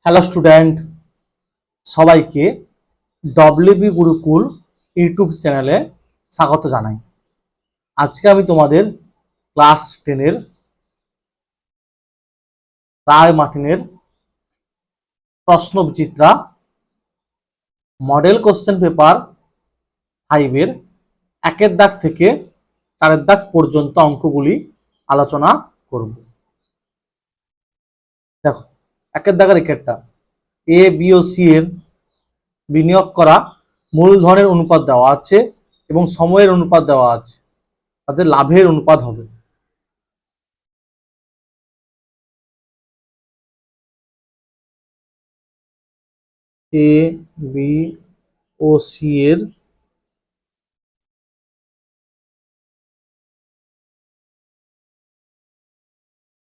Hello student, সবাইকে WB Gurukul YouTube চ্যানেলে স্বাগত জানাই। আজকে আমি তোমাদের ক্লাস 10-এর রায় মার্টিনের প্রশ্নবিচিত্রা মডেল কোশ্চেন পেপার 5-এর 1-এর দাগ থেকে 4-এর দাগ পর্যন্ত অঙ্কগুলি আলোচনা করব। দেখো, 1-এর দাগের একেরটা এ বি ও সি এর বিনিয়োগ করা মূলধনের অনুপাত দেওয়া আছে এবং সময়ের অনুপাত দেওয়া আছে, তাদের লাভের অনুপাত হবে। এ বি ও সি এর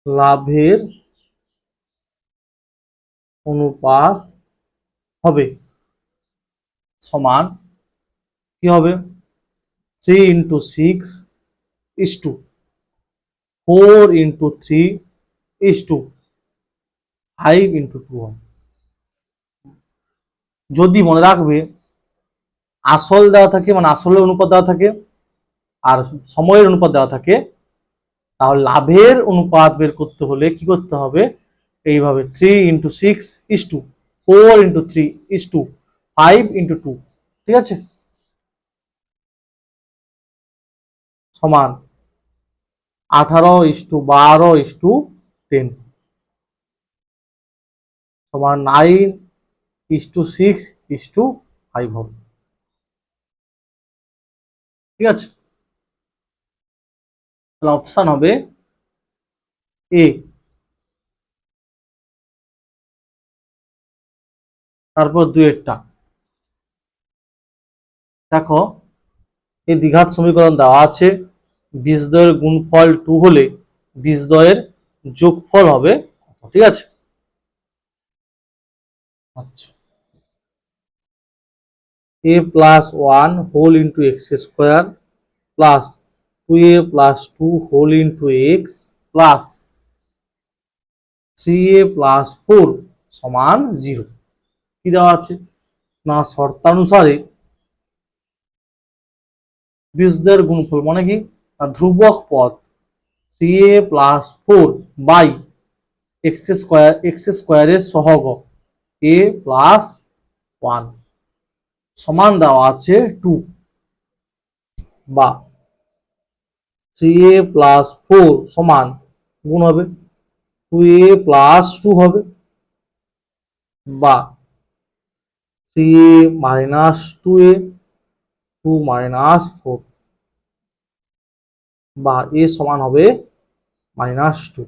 লাভের অনুপাত হবে সমান কি হবে 3 into 6 is to 4 into 3 is to 5 into 2 হবে। যদি মনে রাখবে আসল দেওয়া থাকে, মানে আসলের অনুপাত দেওয়া থাকে আর সময়ের অনুপাত দেওয়া থাকে, তাহলে লাভের অনুপাত বের করতে হলে কি করতে হবে, এইভাবে 3 into 6 is to 4 into 3 is to 5 into 2, ঠিক আছে, সমান 18:12:10 সমান 9:6:5 হবে। ঠিক আছে, তাহলে অপশন হবে এ। তারপর 2-এরটা দেখো, এই দ্বিঘাত সমীকরণ দেওয়া আছে, বীজদ্বয়ের গুণফল 2 হলে বীজদ্বয়ের যোগফল হবে কত? ঠিক আছে, আচ্ছা, a plus 1 whole into x square plus 2a plus 2 whole into x plus 3a plus 4 সমান 0। কি দেওয়া আছে না, শর্তানুসারে বীজদ্বয়ের গুণফল মানে কি, ধ্রুবক পদ 3a plus 4 বাই এক্স স্কোয়ারের সহগ a plus 1 সমান দেওয়া আছে 2, বা 3a plus 4 সমান গুণ হবে 2a plus 2 হবে, বা 3a minus 2a 2 minus 4, বা a সমান হবে -2,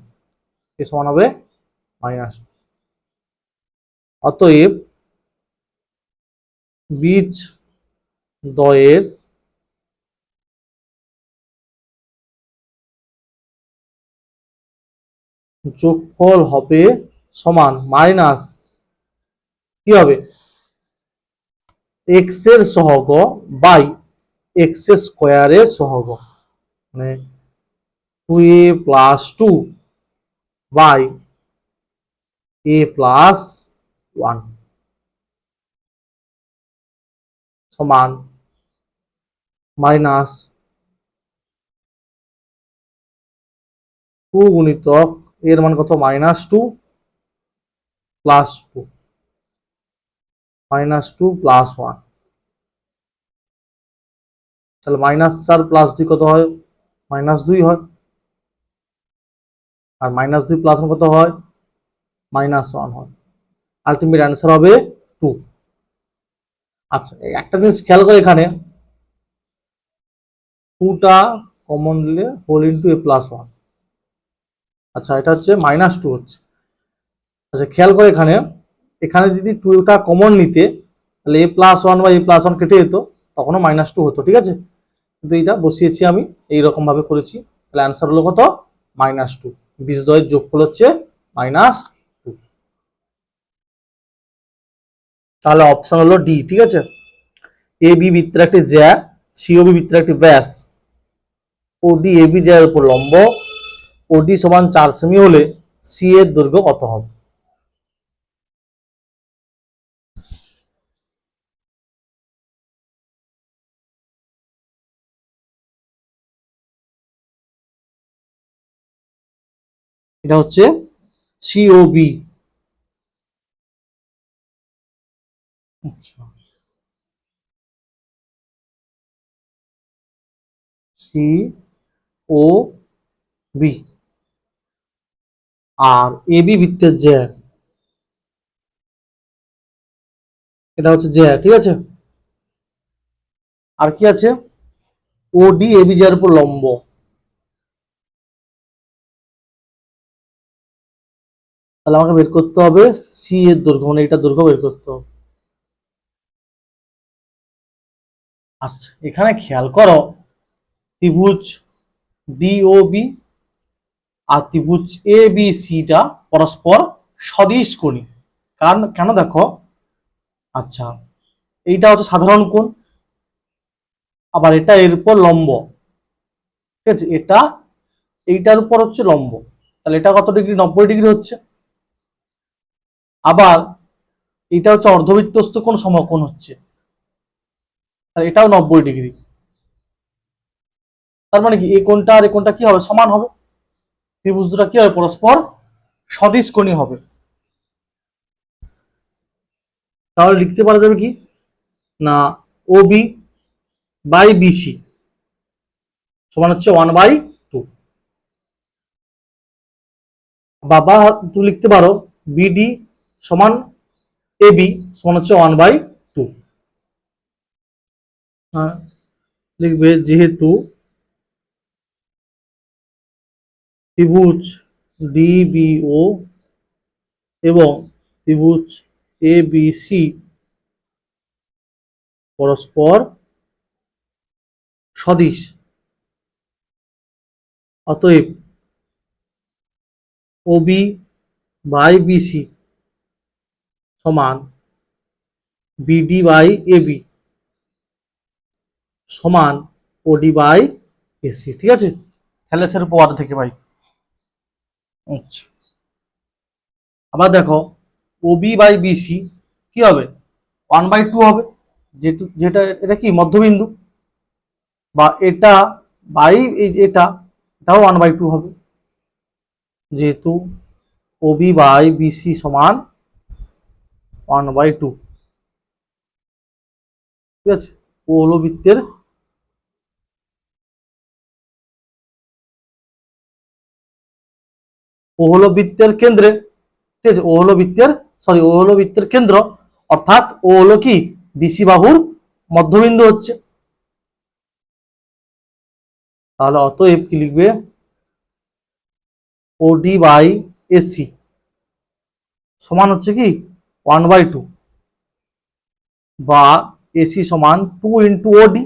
a সমান হবে -2। অতএব বীজ দ্বয়ের যোগফল হবে সমান মাইনাস কি হবে এক্স এর সহগ বাই এক্স স্কোয়ারের সহগ, মানে 2a plus 2 by a plus 1 সমান মাইনাস 2 গুণিতক এর মান কত, -2 প্লাস 2 -2 প্লাস 1, তাহলে -4 প্লাস 2 কত হয়, -2 হয়, আর -2 প্লাস 1 কত হয়, -1 হয়। আলটিমেট অ্যান্সার হবে 2। আচ্ছা, একটা জিনিস খেয়াল করে, এখানে 2টা কমন নিলে হোল ইন্টু a প্লাস 1, আচ্ছা এটা হচ্ছে -2 হচ্ছে। আচ্ছা খেয়াল করে, এখানে এখানে যদি 2টা কমন নিতে, তাহলে a প্লাস 1 বা a প্লাস 1 কেটে যেত, তখনও -2 হতো। ঠিক আছে, কিন্তু এটা বসিয়েছি আমি এইরকম ভাবে করেছি, তাহলে অ্যান্সার হলো কত, -2। বীজদ্বয়ের যোগফল হচ্ছে -2, তাহলে অপশন হলো ডি। ঠিক আছে, এ বি বৃত্তের একটি জ্যা, সি ও বি বৃত্তের একটি ব্যাস, ওডি এ বি জ্যার উপর লম্ব, ওডি সমান 4 সেমি হলে সি এর দৈর্ঘ্য কত হবে? এটা হচ্ছে সিওবি। আচ্ছা, সি ও বি। আর এবি বৃত্তের যে এটা হচ্ছে যে, ঠিক আছে। আর কি আছে? ওডি এবি যার উপর লম্ব। তাহলে আমাকে বের করতে হবে সি এর দৈর্ঘ্য, মানে এটা দৈর্ঘ্য বের করতে হবে। আচ্ছা, এখানে খেয়াল করো, ত্রিভুজ ডিওবি আর ত্রিভুজ এ বি সিটা পরস্পর সদিশকোণী। কারণ কেন দেখো, আচ্ছা, এইটা হচ্ছে সাধারণ কোণ, আবার এটা এর উপর লম্ব, ঠিক আছে। এটা এইটার উপর হচ্ছে লম্ব, তাহলে এটা কত ডিগ্রি? 90 ডিগ্রি হচ্ছে। আবার এটা হচ্ছে অর্ধবৃত্তস্থ কোণ সমকোণ হচ্ছে, তাহলে এটাও 90 ডিগ্রি। তার মানে কি এই কোণটা আর এই কোণটা কি হবে? সমান হবে। ত্রিভুজ দুটা কি হবে? পরস্পর সদিশকোণী হবে। তাহলে লিখতে পারা যাবে কি না, ও বি বাই বিসি সমান হচ্ছে 1/2। বাবা তুমি লিখতে পারো বিডি সমান এবি সমান হচ্ছে 1/2। হ্যাঁ, লিখবে যেহেতু ত্রিভুজ ডিবিও এবং ত্রিভুজ এ বি সি পরস্পর সদিশ, অতএব ওবি বাই বিসি সমান বিডি বাই এবি সমান ওডি বাই এসি, ঠিক আছে। থ্যালেসের উপপাদ্য থেকে ভাই। আচ্ছা, আবার দেখো ওবি বাই বিসি কি হবে? 1/2 হবে, যেহেতু যেটা এটা কি মধ্যবিন্দু, বা এটা বাই এই এটা, এটাও 1/2 হবে, যেহেতু ওবি বাই বিসি সমান 1/2, ঠিক আছে। ও হলো বৃত্তের ও হলো বৃত্তের কেন্দ্রে, ঠিক আছে। ও হলো বৃত্তের কেন্দ্র, অর্থাৎ ও হলো কি বিসি বাহুর মধ্যবিন্দু হচ্ছে। তাহলে অতএব কি লিখবে? ওডি বাই এসি সমান হচ্ছে কি 1/2, বা এসি সমান 2 × ওডি।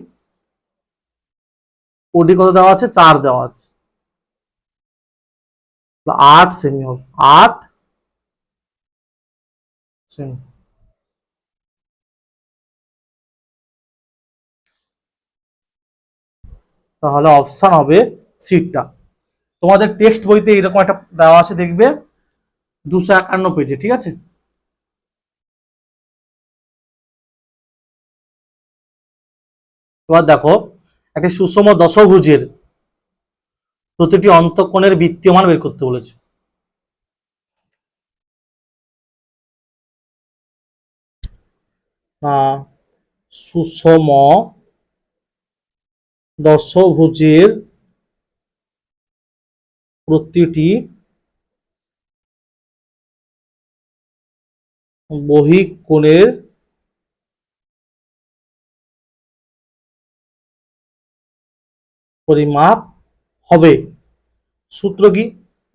ওডি কত দেওয়া আছে? 4 দেওয়া আছে, 8 সেমি হবে, 8 সেমি। তাহলে অপশন হবে সিটটা। তোমাদের টেক্সট বইতে এরকম একটা দেওয়া আছে, দেখবে 251 পেজে, ঠিক আছে। এবার দেখো, একটা সুষম দশভুজের প্রতিটি অন্তঃকোণের বৃত্তীয় মান বের করতে বলেছে। সুষম দশভুজের প্রতিটি বহিঃকোণের পরিমাপ হবে। সূত্র কি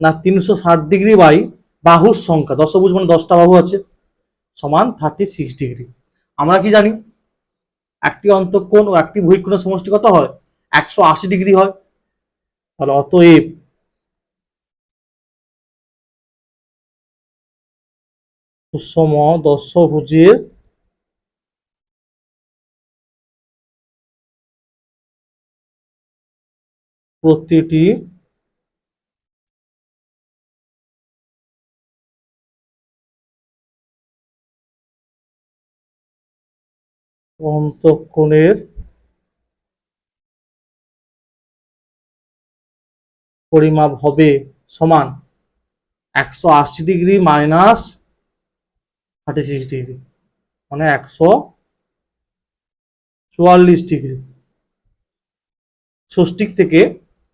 না, 360 ডিগ্রি বাই বাহুর সংখ্যা, দশভুজ মানে 10টা বাহু আছে, সমান 36 ডিগ্রি। আমরা কি জানি, একটি অন্তঃকোণ ও একটি বহিঃকোণের সমষ্টি কত হয়? 180 ডিগ্রি হয়। তাহলে অতএব সুষম দশভুজের প্রতিটি অন্তঃকোণের পরিমাপ হবে সমান 180 ডিগ্রি মাইনাস 36 ডিগ্রি, মানে 144 ডিগ্রি। ষষ্ঠিক থেকে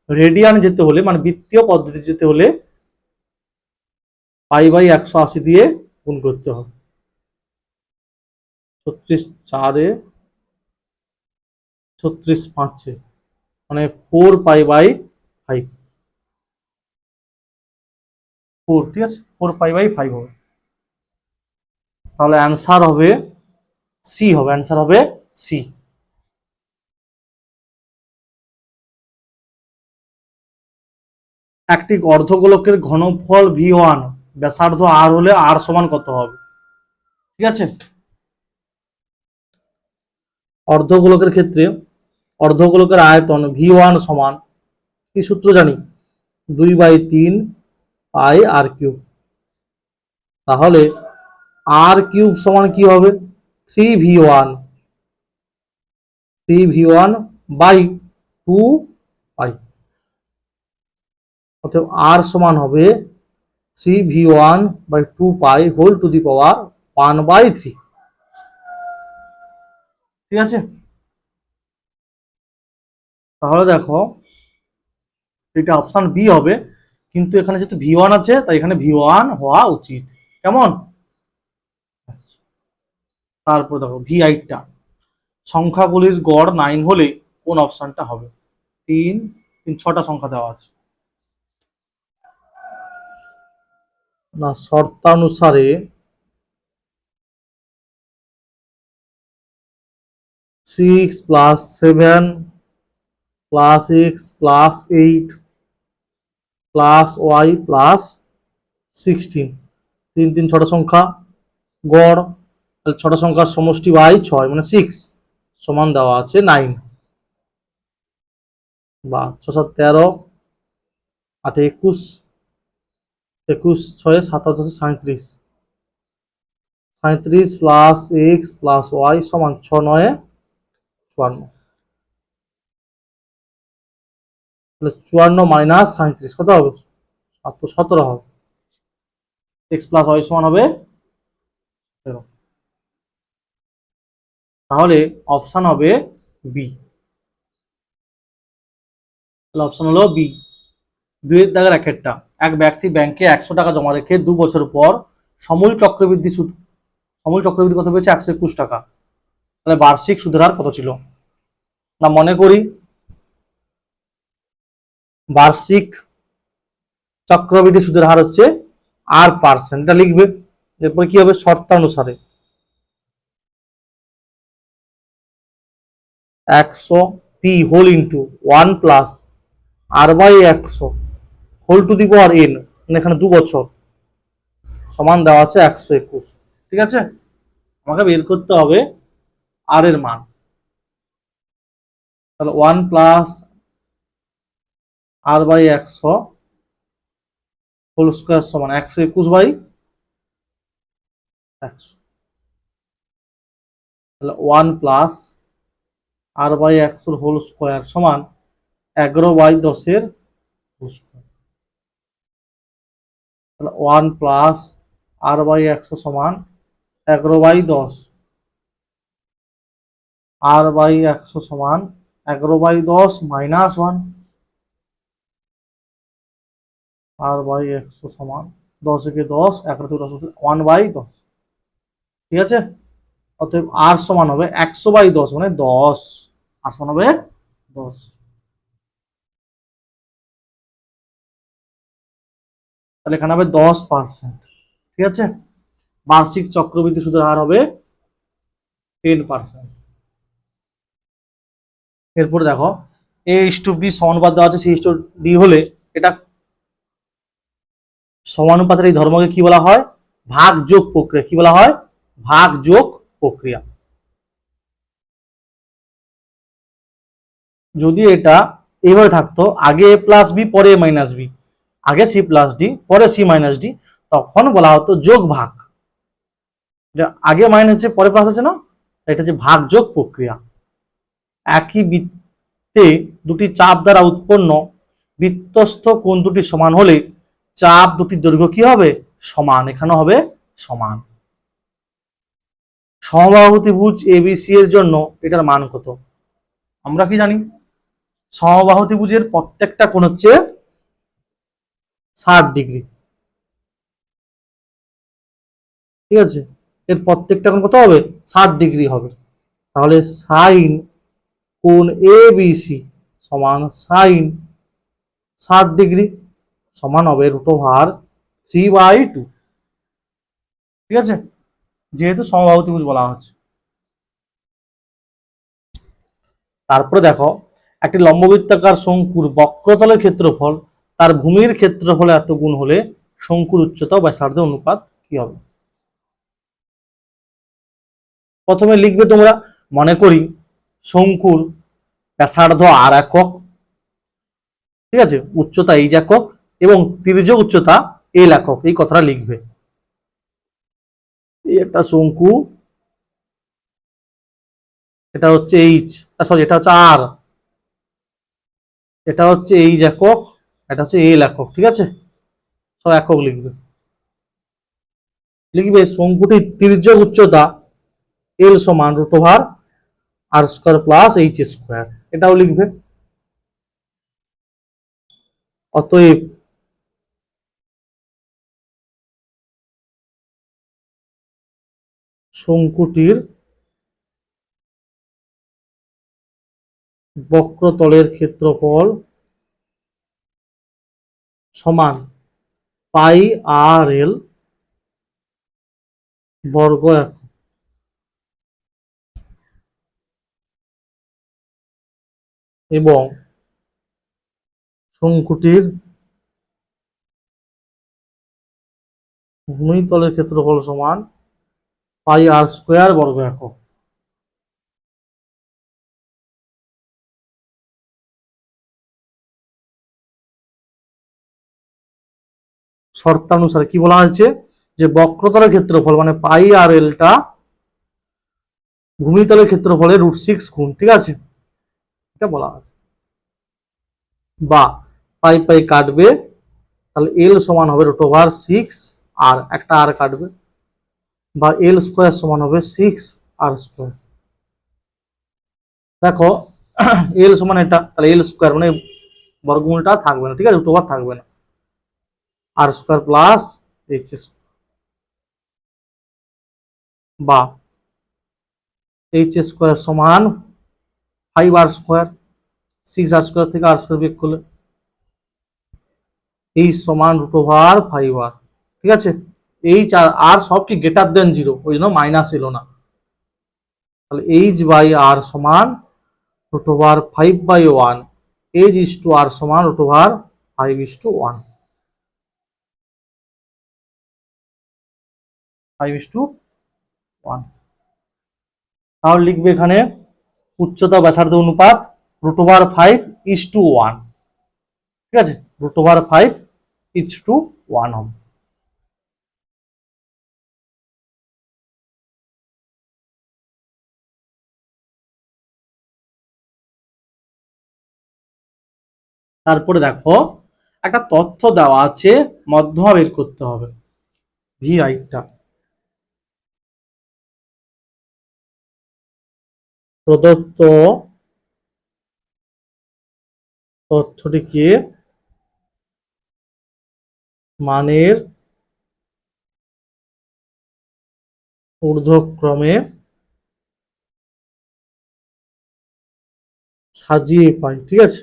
রেডিয়ান যেতে হলে, মানে বৃত্তীয় পদ্ধতি যেতে হলে π/180 দিয়ে গুণ করতে হবে। 36 4 36 5, মানে 4π/5, 4, ঠিক আছে, 4π/5 হবে। তাহলে অ্যান্সার হবে সি, হবে অ্যান্সার হবে সি। একটি অর্ধগোলকের ঘনফল V1 ব্যাসার্ধ R হলে R সমান কত হবে? ঠিক আছে, অর্ধগোলকের ক্ষেত্রে অর্ধগোলকের আয়তন V1 সমান কি সূত্র জানি? 2/3 πr³। তাহলে r³ সমান কি হবে? 3v1 by 2π। অতএব r সমান হবে 3v1 by 2π whole to the power 1/3। ঠিক আছে, তাহলে দেখো এটা অপশন বি হবে, কিন্তু এখানে যেহেতু V1 আছে তাই এখানে V1 হওয়া উচিত। কেমন? তারপর দেখো V8টা, সংখ্যাগুলির গড় 9 হলে কোন অপশনটা হবে? 3 6টা সংখ্যা দেওয়া আছে না, শর্তানুসারে 6 + 7 + x + 8 + y + 16, 3 6টা সংখ্যা, গড়, তাহলে 6টা সংখ্যার সমষ্টি বাই 6 মানে 6 সমান দেওয়া আছে 9, বা 6 7 13, 8 21, 21 6 7 37, 37 + x + y সমান 6 9 54। তাহলে 54 - 37 কত হবে? 17 হবে। x + y সমান হবে 17। তাহলে অপশন হবে বি। তাহলে অপশন হলো বি। 2 দাগের একটা, এক ব্যক্তি ব্যাংকে 100 টাকা জমা রেখে 2 বছর পর সমূল চক্রবৃদ্ধি কত পেয়েছে? 121 টাকা। তাহলে বার্ষিক সুদের হার কত ছিল? না, মনে করি বার্ষিক চক্রবৃদ্ধি সুদের হার হচ্ছে R%, এটা লিখবে। এরপর কি হবে? শর্তানুসারে 100 p whole into 1 plus R/100 whole to the power n, মানে এখানে 2 বছর সমান দেওয়া আছে 121। ঠিক আছে, আমাকে বের করতে হবে আর এর মান। তাহলে 1 প্লাস R/100 হোল স্কোয়ার সমান 121/100। তাহলে 1 প্লাস R/100 হোল স্কোয়ার সমান 11/10 হোল স্কোয়ার। তাহলে 1 প্লাস R/100 সমান 11/10, R/100 সমান 11/10 মাইনাস 1, R/100 সমান 10 একে 10, 11 থেকে 10 1/10। ঠিক আছে, অতএব R সমান হবে 100/10 মানে 10, R সমান হবে 10। তাহলে এখানে হবে 10%। ঠিক আছে, বার্ষিক চক্রবৃদ্ধি সুদের হার হবে 10%। এরপরে দেখো A/B সমানুপাত দেওয়া আছে C/D হলে এটা সমানুপাতের এই ধর্মকে কি বলা হয়? ভাগ যোগ প্রক্রিয়া। কি বলা হয়? ভাগ যোগ প্রক্রিয়া। যদি এটা এইভাবে থাকতো, আগে A প্লাস বি পরে A মাইনাস বি, আগে C প্লাস ডি পরে C মাইনাস ডি, তখন বলা হতো যোগ ভাগ। আগে মাইনাস আছে পরে প্লাস আছে না, এটা যে ভাগ যোগ প্রক্রিয়া। একই বৃত্তে দুটি চাপ দ্বারা উৎপন্ন বৃত্তস্থ কোণ দুটি সমান হলে চাপ দুটির দৈর্ঘ্য কি হবে সমান, এখানে হবে সমান। সমবাহু ত্রিভুজ এবিসি এর জন্য এটার মান কত? আমরা কি জানি সমবাহু ত্রিভুজের প্রত্যেকটা কোণ হচ্ছে 60 ডিগ্রি, ঠিক আছে, এর প্রত্যেকটা কোণ কত হবে 60 ডিগ্রি হবে। তাহলে সাইন কোণ এ বি সি সমান সাইন 60 ডিগ্রি সমান হবে √3/2, ঠিক আছে, যেহেতু সমবাহু ত্রিভুজ বলা হচ্ছে। তারপরে দেখো একটি লম্ববৃত্তাকার শঙ্কুর বক্রতলের ক্ষেত্রফল তার ভূমির ক্ষেত্রফলে এত গুণ হলে শঙ্কুর উচ্চতা ও ব্যাসার্ধের অনুপাত কি হবে? প্রথমে লিখবে তোমরা, মনে করি শঙ্কুর ব্যাসার্ধ আর একক, ঠিক আছে, উচ্চতা এই একক এবং তির্যক উচ্চতা এল একক, এই কথাটা লিখবে। এই একটা শঙ্কু, এটা হচ্ছে এইচ, সরি এটা হচ্ছে আর, এটা হচ্ছে এইচ একক, এটা হচ্ছে এল একক, ঠিক আছে, সব একক লিখবে। লিখবে শঙ্কুটির তির্যক উচ্চতা এল সমান √r² প্লাস h², এটাও লিখবে। অতএব শঙ্কুটির বক্রতলের ক্ষেত্রফল সমান πr/l বর্গ একক এবং শঙ্কুটির ভূমিতলের ক্ষেত্রফল সমান πr² বর্গ একক। শর্তানুসারে কি বলা হয়েছে যে বক্রতলের ক্ষেত্রফল মানে πr/lটা ভূমিতলের ক্ষেত্রফলের √6 গুণ, ঠিক আছে, এটা বলা আছে। বা পাই পাই কাটবে, তাহলে এল সমান হবে √6 আর একটা আর কাটবে, বা l² সমান হবে 6r²। দেখো এল সমান এটা, তাহলে l² মানে বর্গমূলটা থাকবে না, ঠিক আছে, √, থাকবে না, r² প্লাস h², বা h² সমান 5r², 6r² থেকে r² বিয়োগ করলে h সমান √5r, ঠিক আছে, h আর r সব কি গ্রেটার দেন 0, ওই জন্য মাইনাস এলো না। তাহলে h/r সমান √5/1, h/r সমান √5/1, 5:1। তাহলে লিখবে এখানে উচ্চতা ব্যাসার্ধ অনুপাত √5:1, ঠিক আছে, √5:1 হবে। তারপরে দেখো একটা তথ্য দেওয়া আছে, মধ্যমা বের করতে হবে, VI-টা। প্রদত্ত তথ্যটিকে মানের ঊর্ধ্বক্রমে সাজিয়ে পাই, ঠিক আছে,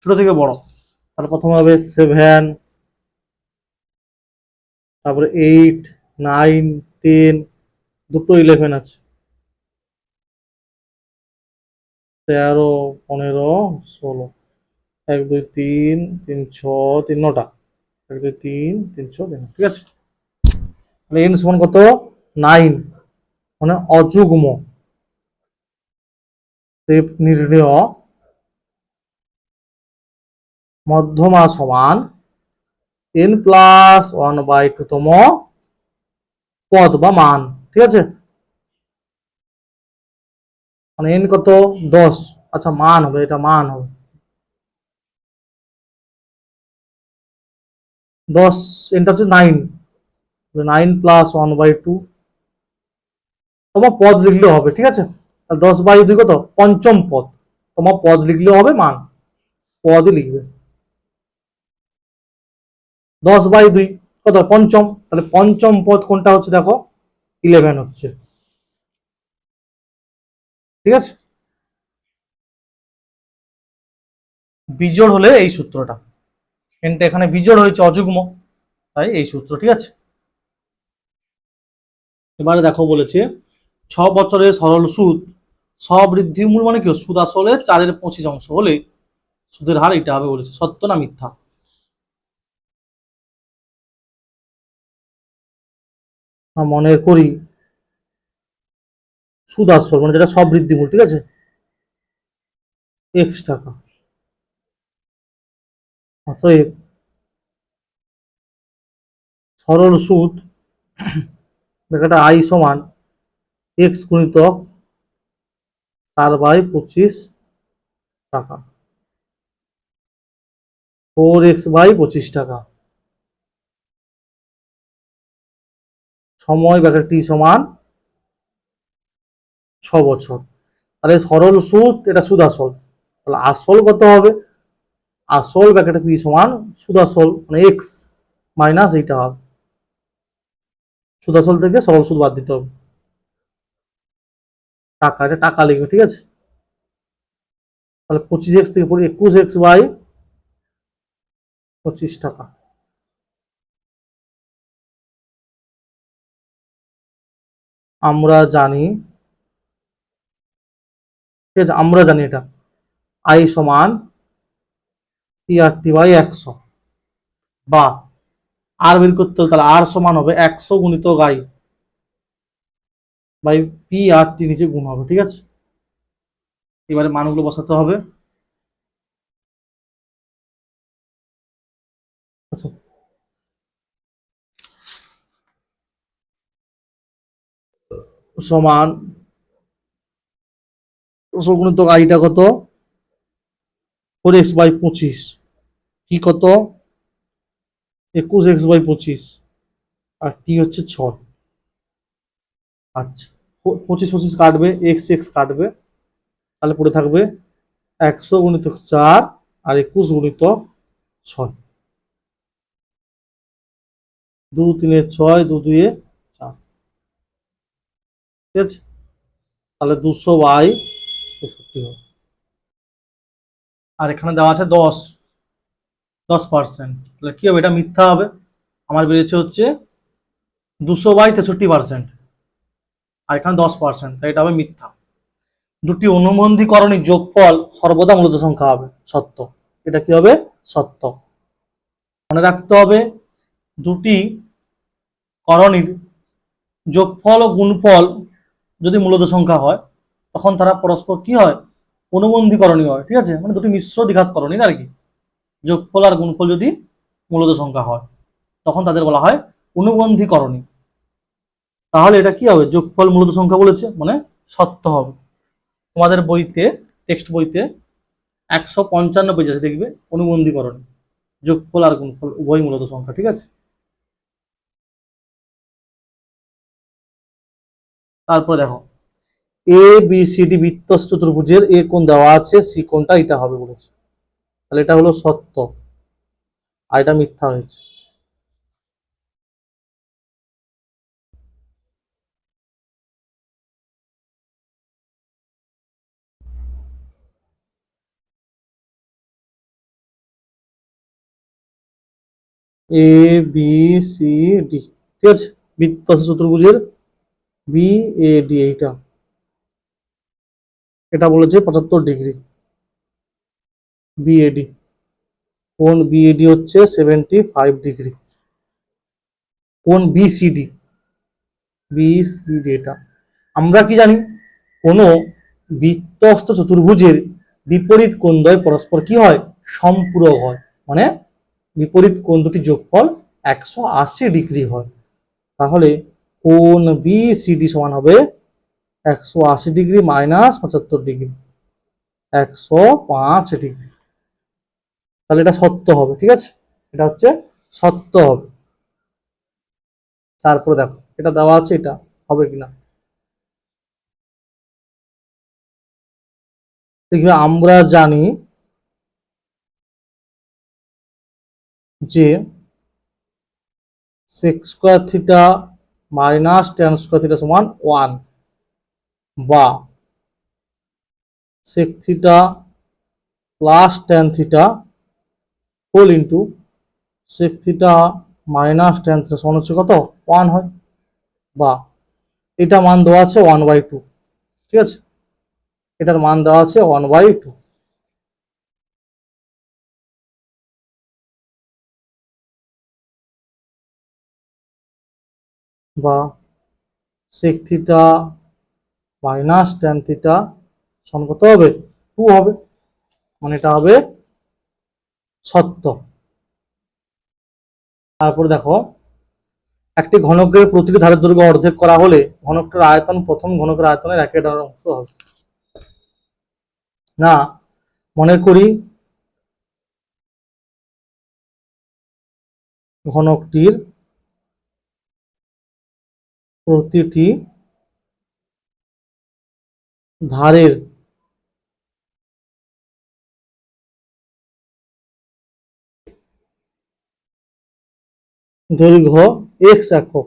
ছোট থেকে বড়। তাহলে প্রথমে হবে 7, তারপরে 8, 9, 10, দুটো 11 আছে, 13, 15, 16, 1, 2, 3, 3, 6, 3, 9টা, 1, 2, 3, 3, 6, 3, ঠিক আছে। তাহলে n সমান কত 9, মানে অযুগ্ম নির্ণেয় মধ্যমা সমান n+1/2 তম পদ বা মান, ঠিক আছে, মানে n কত 10, আচ্ছা মান হবে, এটা মান হবে, 10, এটা হচ্ছে 9, 9+1/2। তোমার পদ লিখলেও হবে, ঠিক আছে। 10/2 কত? পঞ্চম পদ। তোমার পদ লিখলেও হবে, মান পদই লিখবে। 10/2 কত? পঞ্চম। তাহলে পঞ্চম পদ কোনটা হচ্ছে দেখো, 11 হচ্ছে, ঠিক আছে। বিজোড় হলে এই সূত্রটা, কিন্তু এখানে বিজোড় হয়েছে অযুগ্ম, তাই এই সূত্র, ঠিক আছে। এবারে দেখো বলেছে 6 বছরের সরল সুদ সবৃদ্ধিমূল, মানে কি সুদ আসলে 4/25 হলে সুদের হার এটা হবে বলেছে, সত্য না মিথ্যা? মনে করি সুদ আসল মানে যেটা সবৃদ্ধিমূল, ঠিক আছে, x টাকা। অতএব সরল সুদ ব্র্যাকেটে i সমান x গুণিতক 4/25 টাকা, 4x/25 টাকা, সময় ব্র্যাকেট t সমান 6 বছর। তাহলে সরল সুদ, এটা সুদ আসল, তাহলে আসল কত হবে? আসল ব্র্যাকেটে p সমান সুদ আসল মানে x মাইনাস এইটা হবে, সুদ আসল থেকে সরল সুদ বাদ দিতে হবে, টাকা, এটা টাকা লিখবে, ঠিক আছে। তাহলে 25x থেকে 21x/25 টাকা। আমরা জানি, ঠিক আছে, আমরা জানি এটা i সমান PRT/100, বা আর বের করতে হবে, তাহলে আর সমান হবে 100 গুণিতক i বাই PRT, নিচে গুণ হবে, ঠিক আছে। এবারে মানগুলো বসাতে হবে। আচ্ছা, সমান 100 গুণিতক আইটা কত? 4x/25, কি কত? 21x/25, আর টি হচ্ছে 6। আচ্ছা, 25 কাটবে, x কাটবে, তাহলে পড়ে থাকবে 100 গুণিতক 4 আর 21 গুণিতক 6, 2 3 6, 2 2 4, ঠিক আছে। তাহলে 200/63 হবে। আর এখানে দেওয়া আছে 10%, তাহলে কি হবে? এটা মিথ্যা হবে। আমার বেরিয়েছে হচ্ছে 200/63%, আর এখানে 10%, তাই এটা হবে মিথ্যা। দুটি অনুবন্ধীকরণের যোগফল সর্বদা মূলত সংখ্যা হবে, সত্য। এটা কি হবে? সত্য। মনে রাখতে হবে, দুটি করণীর যোগফল ও গুণফল যদি মূলত সংখ্যা হয়, তখন তারা পরস্পর কি হয়? অনুবন্ধীকরণীয় হয়, ঠিক আছে, মানে দুটি মিশ্র দ্বিঘাত করণীর আর কি। যোগফল আর গুণফল যদি মূলত সংখ্যা হয়, তখন তাদের বলা হয় অনুবন্ধীকরণী। তাহলে এটা কি হবে? যোগফল মূলত সংখ্যা বলেছে মানে সত্য হবে। তোমাদের বইতে, টেক্সট বইতে 155 পেজ আছে, দেখবে অনুবন্ধীকরণ, যোগফল আর গুণফল উভয় মূলত সংখ্যা, ঠিক আছে। তারপরে দেখো, এ বি সি ডি বৃত্তস্থ চতুর্ভুজের এ কোণ দেওয়া আছে, সি কোণটা এটা হবে বলেছে, তাহলে এটা হলো সত্য আর এটা মিথ্যা হয়েছে। এ বি সি ডি, ঠিক আছে, বৃত্তস্থ চতুর্ভুজের বি এ ডি, এইটা, এটা বলেছে 75 ডিগ্রি বিএডি। কোণ বিএডি হচ্ছে 75 ডিগ্রি। কোণ বিসিডি, এটা আমরা কি জানি? কোনো বৃত্তস্থ চতুর্ভুজের বিপরীত কোণদ্বয় পরস্পর কি হয়? সম্পূরক হয়, মানে বিপরীত কোণ দুটি যোগফল 180 ডিগ্রি হয়। তাহলে কোণ বিসিডি সমান হবে 180 ডিগ্রি মাইনাস 75 ডিগ্রি, 105 ডিগ্রি। তাহলে এটা সত্য হবে, ঠিক আছে, এটা হচ্ছে সত্য হবে। তারপরে দেখো এটা দেওয়া আছে, এটা হবে কিনা দেখবে। আমরা জানি যে sec square theta minus tan square theta সমান 1, বা sec theta plus tan theta whole into sec theta minus tan theta সমান হচ্ছে কত 1 হয়, বা এটা মান দেওয়া আছে 1/2। ঠিক আছে, এটার মান দেওয়া আছে 1/2, বা sec theta minus tan theta সমান কত হবে 2 হবে, মানে এটা হবে সত্য। তারপর দেখো একটি ঘনকের প্রতিটি ধারের দৈর্ঘ্য অর্ধেক করা হলে ঘনকটির আয়তন প্রথম ঘনকের আয়তনের 1/2 অংশ হবে। না, মনে করি ঘনকটির প্রতিটি ধারের দৈর্ঘ্য x একক,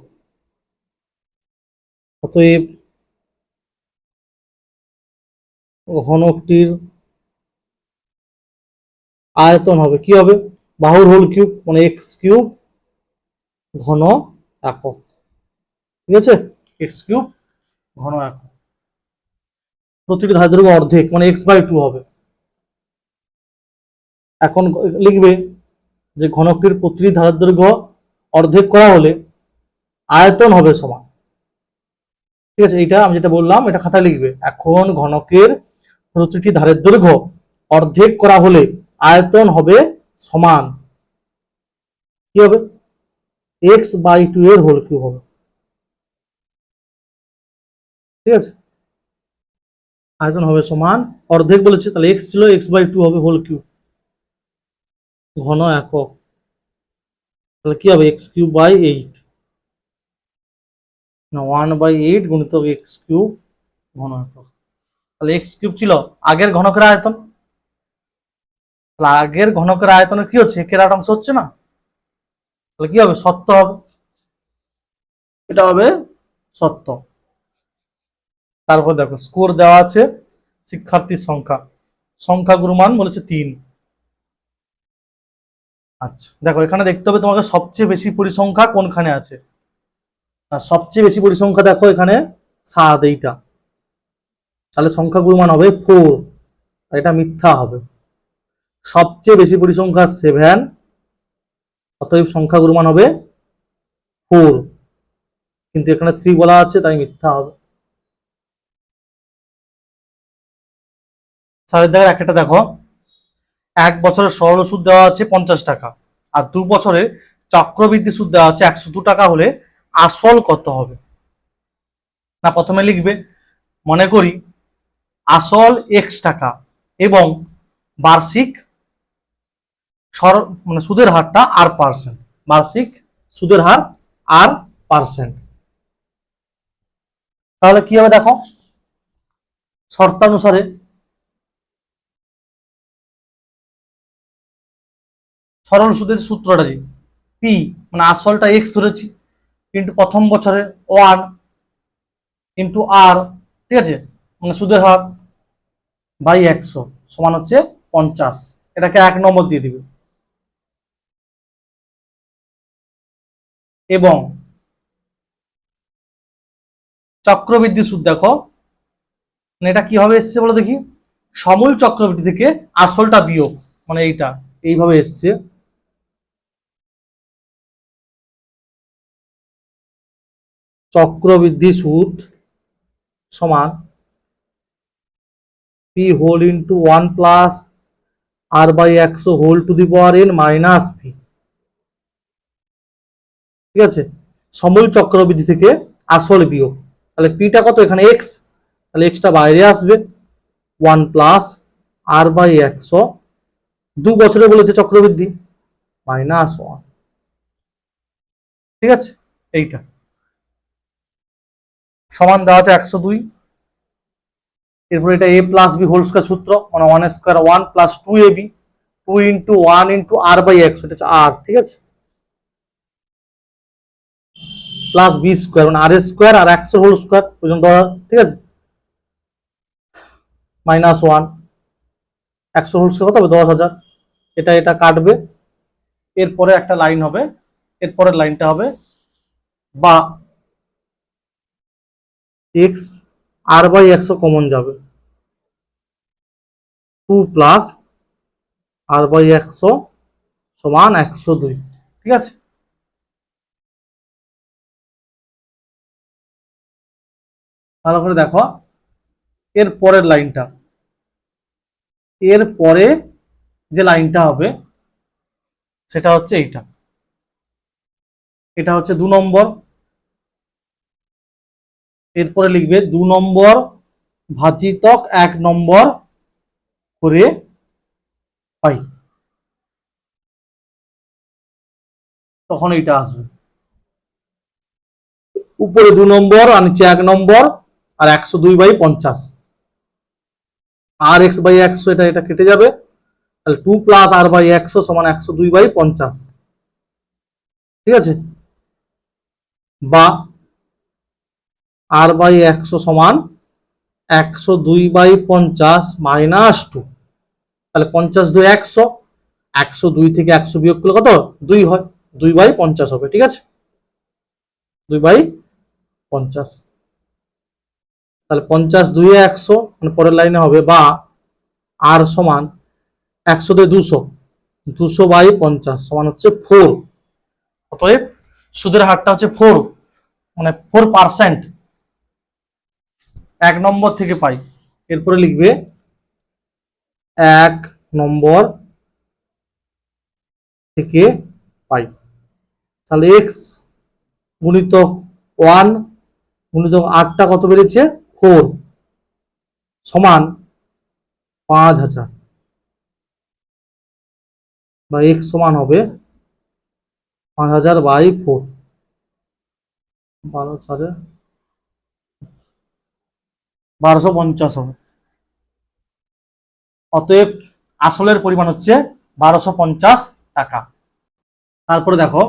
অতএব ঘনকটির আয়তন হবে কি হবে, বাহুর হোল কিউব মানে x³ ঘন একক। ঠিক আছে, x³ ঘন একক। প্রতিটি ধারের দৈর্ঘ্য অর্ধেক মানে x/2 হবে। এখন লিখবে যে ঘনকটির প্রতিটি ধারের দৈর্ঘ্য অর্ধেক করা হলে আয়তন হবে সমান। ঠিক আছে, এইটা আমি যেটা বললাম এটা খাতায় লিখবে। এখন ঘনকের প্রতিটি ধারের দৈর্ঘ্য অর্ধেক করা হলে আয়তন হবে সমান কি হবে, x/2 এর হোল কিউব হবে। ঠিক আছে, আয়তন হবে সমান, অর্ধেক বলেছে তাহলে x ছিল x/2 হবে হোল কিউব ঘন একক, তাহলে কি হবে x³/8 না 1/8 গুণিতক x³ ঘন একক। তাহলে x³ ছিল আগের ঘনকের আয়তন, তাহলে আগের ঘনকের আয়তনের কি হচ্ছে একের 8 অংশ হচ্ছে না, তাহলে কি হবে সত্য হবে, এটা হবে সত্য। তারপর দেখো স্কোর দেওয়া আছে শিক্ষার্থীর সংখ্যা, সংখ্যাগুরু মান বলেছে 3। আচ্ছা দেখো এখানে দেখতে হবে তোমাকে সবচেয়ে বেশি পরিসংখ্যা কোনখানে আছে, আর সবচেয়ে বেশি পরিসংখ্যা দেখো এখানে 7, এইটা, তাহলে সংখ্যাগুরু মান হবে 4, এটা মিথ্যা হবে। সবচেয়ে বেশি পরিসংখ্যা 7, অতএব সংখ্যাগুরু মান হবে 4, কিন্তু এখানে 3 বলা আছে তাই মিথ্যা হবে। সাড়ে দেখার একটা দেখো 1 বছরের সরল সুদ দেওয়া আছে 50 টাকা, আর 2 বছরের চক্রবৃদ্ধি সুদ দেওয়া আছে 102 টাকা হলে আসল কত হবে। না প্রথমে লিখবে মনে করি আসল x টাকা এবং বার্ষিক মানে সুদের হারটা r%, বার্ষিক সুদের হার r%। তাহলে কি হবে দেখো শর্তানুসারে সরল সুদের সূত্রটা যে পি মানে আসলটা x ধরেছি কিন্তু প্রথম বছরে 1 ইন্টু r, ঠিক আছে, মানে সুদের হার বাই 100 সমান হচ্ছে 50, এটাকে 1 নম্বর দিয়ে দিবে। এবং চক্রবৃদ্ধি সুদ দেখো মানে এটা কিভাবে এসছে বলো দেখি, সমূল চক্রবৃদ্ধি থেকে আসলটা বিয়োগ, মানে এইটা এইভাবে এসছে। চক্রবৃদ্ধি সুদ সমান P whole into 1 plus r/100 whole to the power n minus P. ঠিক আছে, সমূল চক্রবৃদ্ধি থেকে আসল বিয়োগ, তাহলে পিটা কত এখানে x, তাহলে এক্সটা বাইরে আসবে 1 প্লাস r/100, 2 বছরে বলেছে চক্রবৃদ্ধি মাইনাস 1, ঠিক আছে, এইটা সমান দেওয়া আছে 102। এরপর এটা a plus B whole square সূত্র, মানে 1 square 1 plus 2ab, 2 into 1 into r by x, এটা হচ্ছে r, ঠিক আছে, প্লাস বি স্কয়ার মানে আর স্কয়ার আর x হোল স্কয়ার পর্যন্ত, ঠিক আছে, মাইনাস 1, 100 হোল স্কয়ার কত হবে 10,000, এটা এটা কাটবে। এরপরে একটা লাইন হবে, এরপরের লাইনটা হবে বা x r বাই 100 কমন যাবে, 2 প্লাস r বাই 100 সমান 102, ঠিক আছে। ভালো করে দেখো এর পরের লাইনটা, এর পরে যে লাইনটা হবে সেটা হচ্ছে এইটা, এটা হচ্ছে 2 নম্বর। এরপরে লিখবে 2 নম্বর ভাজিতক 1 নম্বর করে পাই, তখন এইটা আসবে। উপরে 2 নম্বর আর নিচে 1 নম্বর আর 102/50, আর x বাই 100 এটা এটা কেটে যাবে, তাহলে 2 প্লাস r বাই 100 সমান 102/50, ঠিক আছে, বা r বাই 100 সমান 102/50 মাইনাস 2, তাহলে 50 2 100, 102 থেকে 100 বিয়োগ করলে কত 2 হয়, 2/50 হবে, ঠিক আছে, 2/50, তাহলে 50 2 100, মানে পরের লাইনে হবে বা r সমান 100 দিয়ে 200, 200/50 সমান হচ্ছে 4। অতএব সুদের হারটা হচ্ছে 4, মানে 4% 1 নম্বর থেকে পাই। এরপরে লিখবে 1 নম্বর থেকে পাই, তাহলে x গুণিতক 1 গুণিতক 8টা কত বেড়েছে 4 সমান 5000, বা x সমান হবে 5000/4, 1250 হবে। অতএব আসলের পরিমাণ হচ্ছে 1250 টাকা। তারপরে দেখো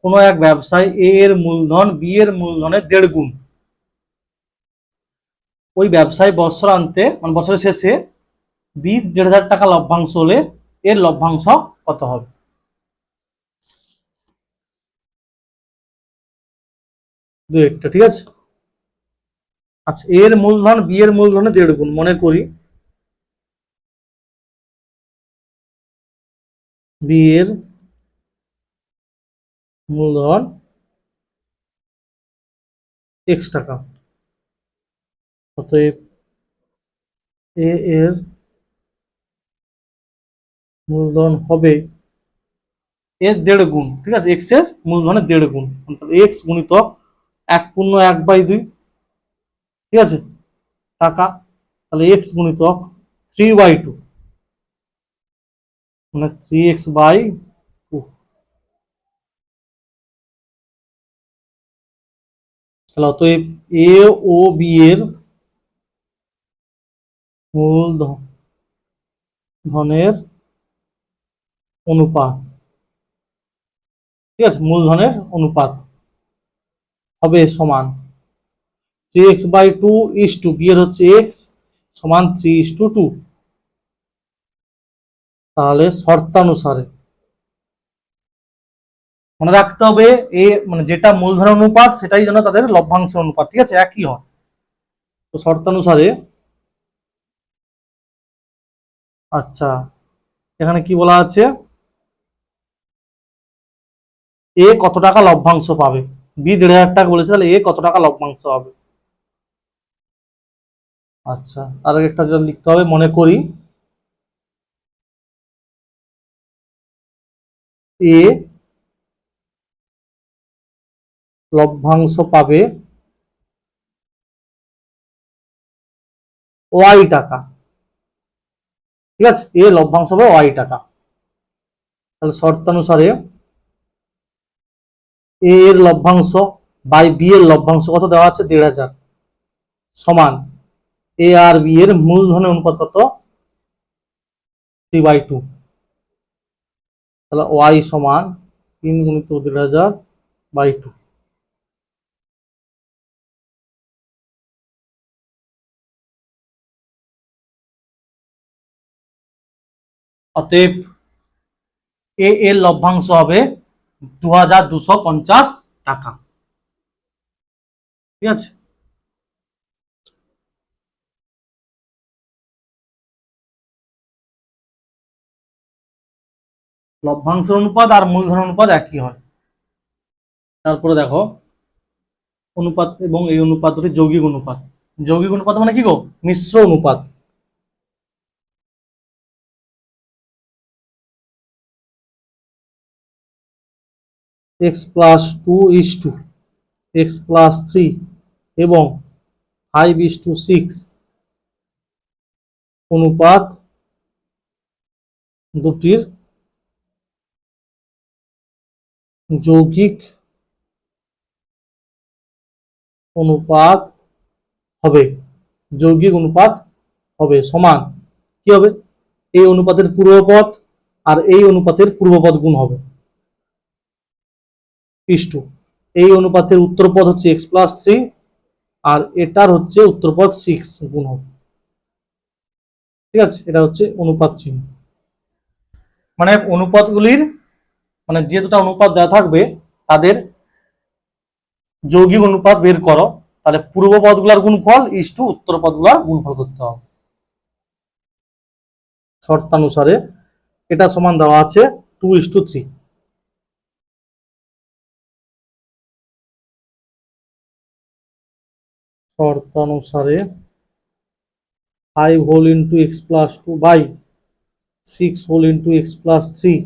কোনো এক ব্যবসায় এ এর মূলধন বি এর মূলধনের 1.5 গুণ, ওই ব্যবসায় বছরান্তে মানে বছরের শেষে বি 1,500 টাকা লভ্যাংশ হলে এর লভ্যাংশ কত হবে? দু একটা, ঠিক আছে। আচ্ছা, এর মূলধন বি এর মূলধনে 1.5 গুণ, মনে করি বি এর মূলধন x টাকা, অতএব এ এর মূলধন হবে এর 1.5 গুণ, ঠিক আছে, এক্স এর মূলধনের 1.5 গুণ, এক্স গুণিতক 1/2, ঠিক আছে, টাকা, তাহলে এক্স গুণিতক 3/2, মানে 3x/2, তাহলে অতএব এ ও বি এর মূলধনের অনুপাত, ঠিক আছে, মূলধনের অনুপাত হবে সমান 3x/2 ইস টু বি এর হচ্ছে x সমান 3:2। তাহলে শর্তানুসারে মনে রাখতে হবে এ মানে যেটা মূলধন অনুপাত সেটাই যেন তাদের লভ্যাংশের অনুপাত, ঠিক আছে, একই হয়। তো শর্তানুসারে, আচ্ছা এখানে কি বলা আছে, এ কত টাকা লভ্যাংশ পাবে, বি 1,500 টাকা বলেছে, তাহলে এ কত টাকা লভ্যাংশ হবে। আচ্ছা, তার আগে একটা যেটা লিখতে হবে, মনে করি এ লভ্যাংশ পাবে ওয়াই টাকা, ঠিক আছে, এ লভ্যাংশ পাবে ওয়াই টাকা, তাহলে শর্তানুসারে এ এর লভ্যাংশ বাই বি এর লভ্যাংশ কত দেওয়া আছে 1,500 সমান এ আর বি এর মূলধনের অনুপাত কত 3/2। তাহলে ওয়াই সমান 3 গুণিত 1,500/2। অতএব এ এর লভ্যাংশ হবে 2,250 টাকা। ঠিক আছে, লভ্যাংশের অনুপাত আর মূলধন অনুপাত একই হয়। তারপরে দেখো অনুপাত এবং এই অনুপাত দুটি যৌগিক অনুপাত। যৌগিক অনুপাত মানে কি গো? মিশ্র অনুপাত। x+2:6 x+3 এবং 5:6 অনুপাত দুটির যৌগিক অনুপাত হবে। যৌগিক অনুপাত হবে সমান কি হবে? এই অনুপাতের পূর্বপদ আর এই অনুপাতের পূর্বপদ গুণ হবে ইস্টু। এই অনুপাতের উত্তরপদ হচ্ছে x+3 আর এটার হচ্ছে উত্তরপদ 6 গুণ হবে। ঠিক আছে, এটা হচ্ছে অনুপাত চিহ্ন। মানে অনুপাতগুলির মানে যে দুটো অনুপাত দেওয়া থাকবে তাদের যৌগিক অনুপাত বের করো, তাহলে পূর্ব পদগুলোর গুণফল ইস্টু উত্তর পদগুলোর গুণফল করতে হবে শর্তানুসারে। এটা সমান দেওয়া আছে 2:3। শর্তানুসারে 5 whole into x+2 by 6 whole into x+3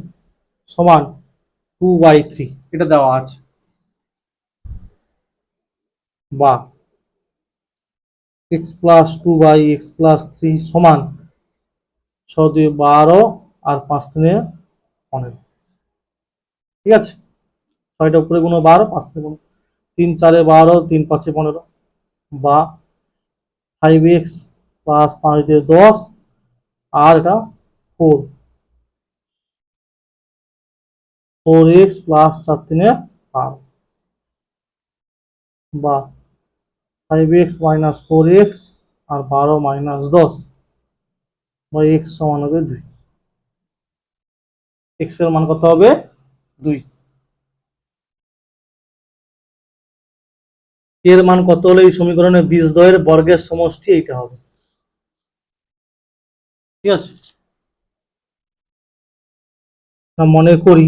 সমান 2/3 এটা দেওয়া আছে। বা x+2 বাই x+3 সমান 6 2 12 আর 5 3 15। ঠিক আছে, 6টা উপরে গুণ 12 5 3 3 4 12 3 5 15 বা 5x প্লাস 5 দিয়ে 10 আর এটা 4x প্লাস 4 3 12 বা 5x মাইনাস 4x আর 12 মাইনাস 10 বা x সমান হবে 2। x এর মান কত হবে 2। এর মান কত হলে এই সমীকরণে বীজদ্বয়ের বর্গের সমষ্টি এইটা হবে। ঠিক আছে, মনে করি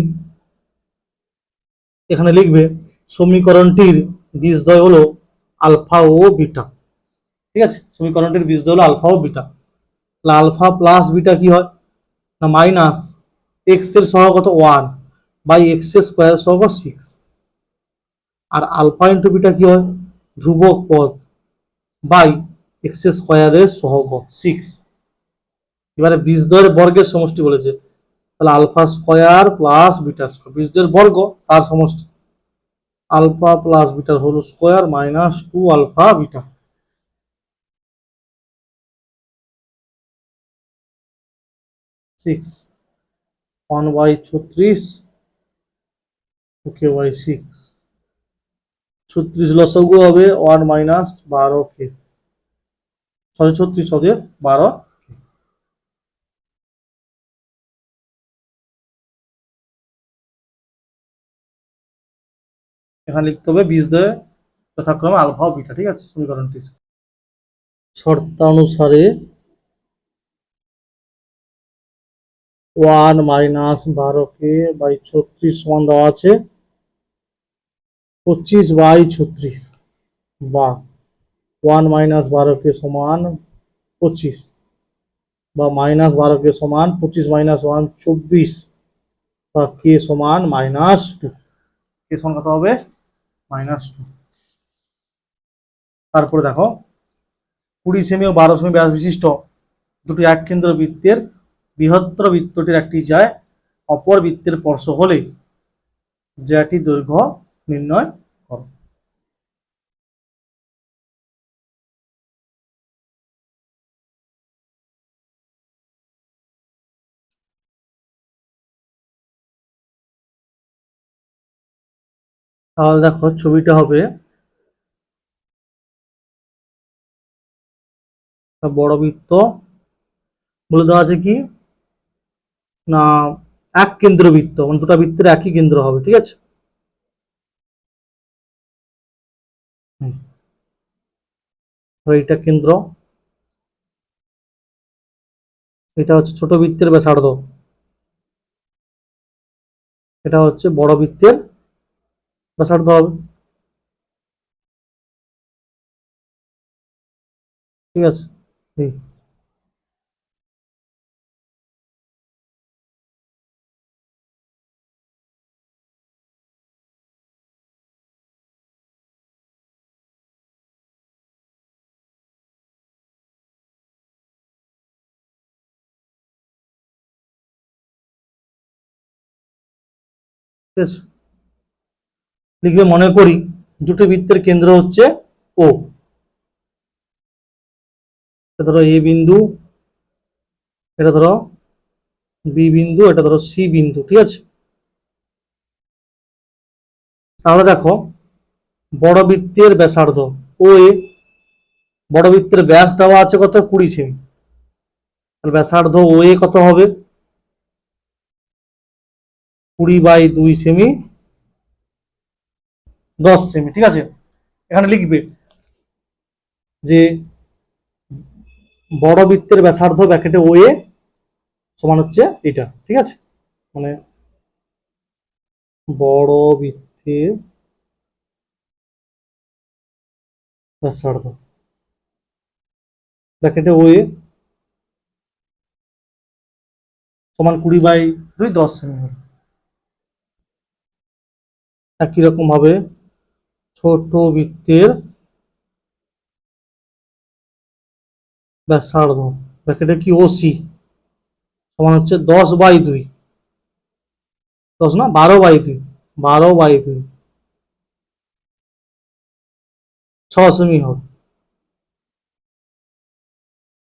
এখানে লিখবে সমীকরণটির বীজদ্বয় হলো আলফা ও বিটা। ঠিক আছে, সমীকরণটির বীজদ্বয় হলো আলফা ও বিটা। তাহলে আলফা প্লাস বিটা কি হয় না মাইনাস এক্স এর সহগ কত 1 বাই এক্স এর স্কোয়ার সহগ 6 আর আলফা ইন্টু বিটা কি হয় ধ্রুবক পদ বাই এক্স স্কোয়ারের সহগ 6। এবারে বীজদ্বয়ের বর্গের সমষ্টি বলেছে, তাহলে alpha square plus beta square বীজদ্বয়ের বর্গ তার সমষ্টি আলফা প্লাস বিটার whole square minus 2 alpha beta. 6 1/36 okay by 6 36 লসাগু হবে 1 মাইনাস 12 কে 36 দিয়ে 12। এখানে লিখতে হবে বীজদ্বয় যথাক্রমে আলফা ও বিটা। ঠিক আছে, সমীকরণটির শর্তানুসারে 1 মাইনাস 12 বাই 36 সমান দেওয়া আছে 25/36 বা 1 মাইনাস 12 সমান 25 বা মাইনাস 12 সমান 25 মাইনাস 1 24 বা কে সমান -2। কে সমান কত হবে -2। তারপরে দেখো 20 সেমি ও 12 সেমি ব্যাস বিশিষ্ট দুটি এক কেন্দ্র বৃত্তের বৃহত্তর বৃত্তটির একটি যায় অপর বৃত্তের স্পর্শ হলে যেটি দৈর্ঘ্য নির্ণয় করো। তাহলে দেখো ছবিটা হবে একটা বড় বৃত্ত, বলে দেওয়া আছে কি না এক কেন্দ্রবৃত্ত, মানে দুটো বৃত্তের একই কেন্দ্র হবে, ঠিক আছে। তো এইটা কেন্দ্র, এটা হচ্ছে ছোট বৃত্তের ব্যাসার্ধ, এটা হচ্ছে বড় বৃত্তের ব্যাসার্ধ হবে, ঠিক আছে। এই ঠিক আছে, লিখবে মনে করি দুটো বৃত্তের কেন্দ্র হচ্ছে ও, ধরো এ বিন্দু, এটা ধরো বি বিন্দু, এটা ধরো সি বিন্দু, ঠিক আছে। তাহলে দেখো বড় বৃত্তের ব্যাসার্ধ ও এ, বড় বৃত্তের ব্যাস দেওয়া আছে কত 20 সেমি, তাহলে ব্যাসার্ধ ও এ কত হবে 20/2 সেমি, 10 সেমি, ঠিক আছে। এখানে লিখবে যে বড় বৃত্তের ব্যাসার্ধ ব্র্যাকেটে ও এ সমান হচ্ছে এটা, ঠিক আছে। মানে বড় বৃত্তের ব্যাসার্ধ ব্র্যাকেটে ও এ সমান 20/2 10 সেমি হবে। একই রকম ভাবে ছোট বৃত্তের ব্যাসার্ধ ব্র্যাকেটে কি ও সি সমান হচ্ছে 10/2, 10 না 12/2, 12/2 6 সেমি হবে,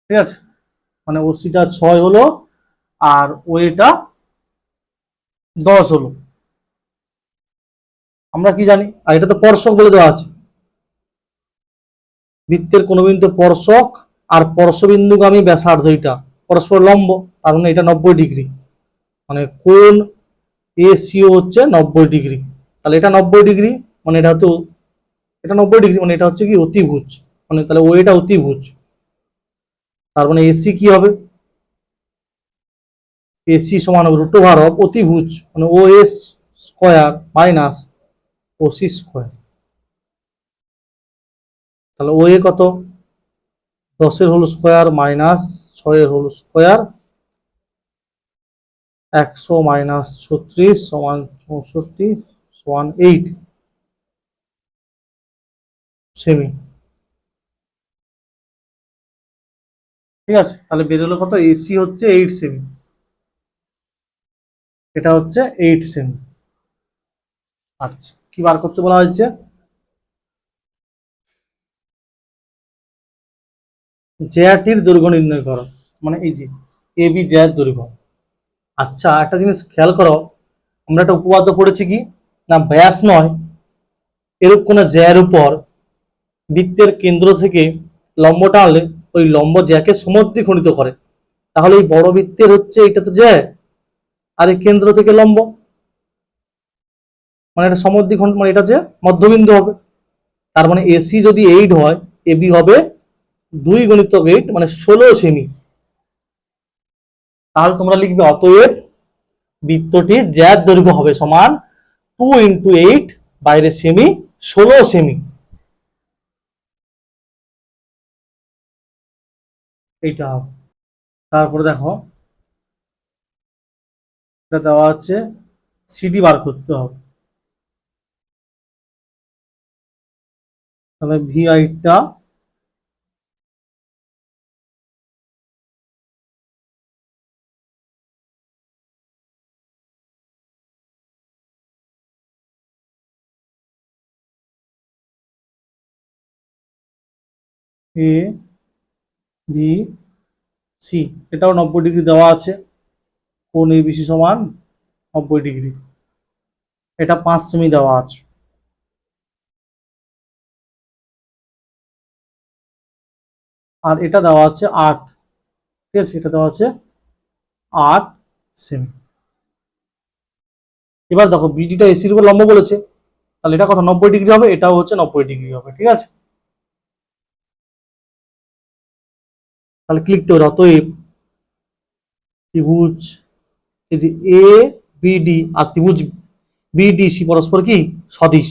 ঠিক আছে। মানে ও সিটা 6 হলো আর ও এটা 10 হলো। আমরা কি জানি, আর এটা তো স্পর্শক বলে দেওয়া আছে, বৃত্তের কোন বিন্দু স্পর্শক আর স্পর্শবিন্দুগামী ব্যাসার্ধ এটা পরস্পর লম্ব, তার মানে এটা 90 ডিগ্রি, মানে কোণ এসিও হচ্ছে 90 ডিগ্রি, তাহলে এটা 90 ডিগ্রি, মানে এটা হচ্ছে এটা 90 ডিগ্রি, মানে এটা হচ্ছে কি অতিভুজ, মানে তাহলে ও এটা অতিভুজ, তার মানে এসি কি হবে এসি সমান হবে √ওভার অফ অতিভুজ, মানে O S square minus O C square. তাহলে ও এ কত 10-এর হোল স্কোয়ার মাইনাস 6-এর হোল স্কোয়ার, 100 মাইনাস 36 সমান 64 সমান 8 সেমি, ঠিক আছে। তাহলে বেরোলো কত এসি হচ্ছে 8 সেমি, এটা হচ্ছে 8 সেমি। আচ্ছা কি বার করতে বলা হয়েছে, জ্যাটির দৈর্ঘ্য নির্ণয় করো, মানে এই যে এ বি জ্যার দৈর্ঘ্য। আচ্ছা একটা জিনিস খেয়াল করো, আমরা একটা উপপাদ্য পড়েছি কি না ব্যাস নয় এরূপ কোন জ্যার উপর বৃত্তের কেন্দ্র থেকে লম্ব টানলে ওই লম্ব জ্যাকে সমদ্বিখণ্ডিত করে, তাহলে এই বড় বৃত্তের হচ্ছে এটা তো জ্যা, আর এই কেন্দ্র থেকে লম্ব, মানে এটা সমদ্বিখণ্ড, মানে এটা যে মধ্যবিন্দু হবে, তার মানে এসি যদি 8 হয় এবি হবে 2 × 8 মানে 16 সেমি। তাহলে তোমরা লিখবে অতএব বৃত্তটির জ্যার দৈর্ঘ্য হবে সমান 2 × 8 বাইরে সেমি 16 সেমি, এইটা হবে। তারপরে দেখো এটা দেওয়া আছে সিডি বার করতে হবে, তাহলে ভিআইটা এ বি সি, এটাও 90 ডিগ্রি দেওয়া আছে, কোণ এ বিসি সমান 90 ডিগ্রি, এটা 5 সেমি দেওয়া আছে। আর এটা দেওয়া আছে 8, ঠিক আছে, এটা দেওয়া আছে 8 সেমি। এবার দেখো বিডিটা এসির উপর লম্ব বলেছে, তাহলে এটা কত 90 ডিগ্রি হবে, এটাও হচ্ছে 90 ডিগ্রি হবে, ঠিক আছে। তাহলে কি লিখতে হবে, অতএব ত্রিভুজ এই যে এ বিডি আর ত্রিভুজ বিডিসি পরস্পর কি সদিশ,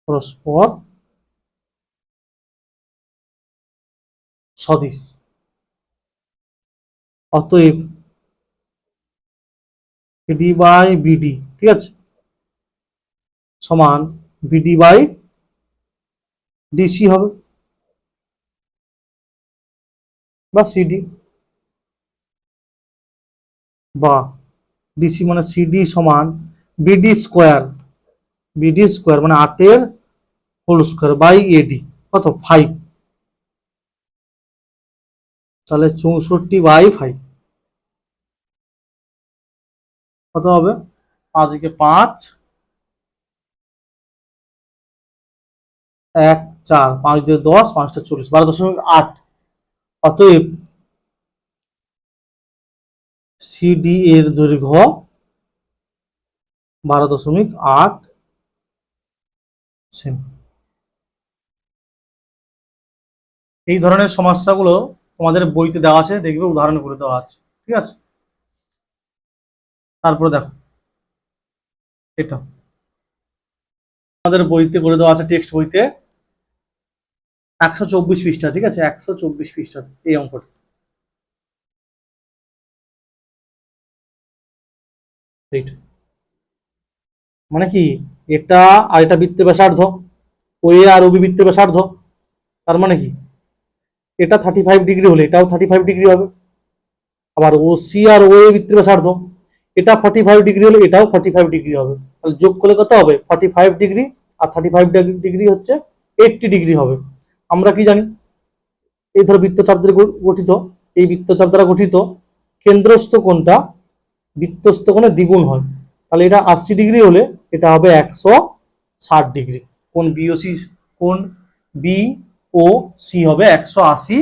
পরস্পর সদিশ। অতএব এডি বাই বিডি, ঠিক আছে, সমান বিডি বাই ডিসি হবে, বা সিডি, বা ডিসি মানে সিডি সমান বিডি স্কোয়ার, বিডি স্কোয়ার মানে 8 হোল স্কোয়ার বাই এডি, কত 5, তাহলে 64/5 কত হবে, 5 × 5 1 4, 5 × 10, 5 × 40, 12.8। অতএব সিডি এর দৈর্ঘ্য 12.8 সেমি। এই ধরনের সমস্যাগুলো তোমাদের বইতে দেওয়া আছে, দেখবে উদাহরণ করে দেওয়া আছে, ঠিক আছে। তারপরে দেখো এটা আমাদের বইতে করে দেওয়া আছে, টেক্সট বইতে 124 পৃষ্ঠা, ঠিক আছে, 124 পৃষ্ঠা এই অঙ্কটা। এইটা মানে কি, এটা আর এটা বৃত্তের ব্যাসার্ধ, ও এ আর ওবি বৃত্তের ব্যাসার্ধ, তার মানে কি এটা 35 ডিগ্রি হলে এটাও 35 ডিগ্রি হবে। আবার ও সি আর ও এ বৃত্তের ব্যাসার্ধ, এটা 45 ডিগ্রি হলে এটাও 45 ডিগ্রি হবে। তাহলে যোগ করলে কত হবে, 45 ডিগ্রি আর 35 ডিগ্রি হচ্ছে 80 ডিগ্রি হবে। আমরা কি জানি, এই ধরো বৃত্তচাপ দ্বারা গঠিত, এই বৃত্তচাপ দ্বারা গঠিত কেন্দ্রস্থ কোণটা বৃত্তস্থ কোণে দ্বিগুণ হয়। তাহলে এটা 80 ডিগ্রি হলে এটা হবে 160 ডিগ্রি। কোণ বিওসি, কোণ বি ও সি হবে 180,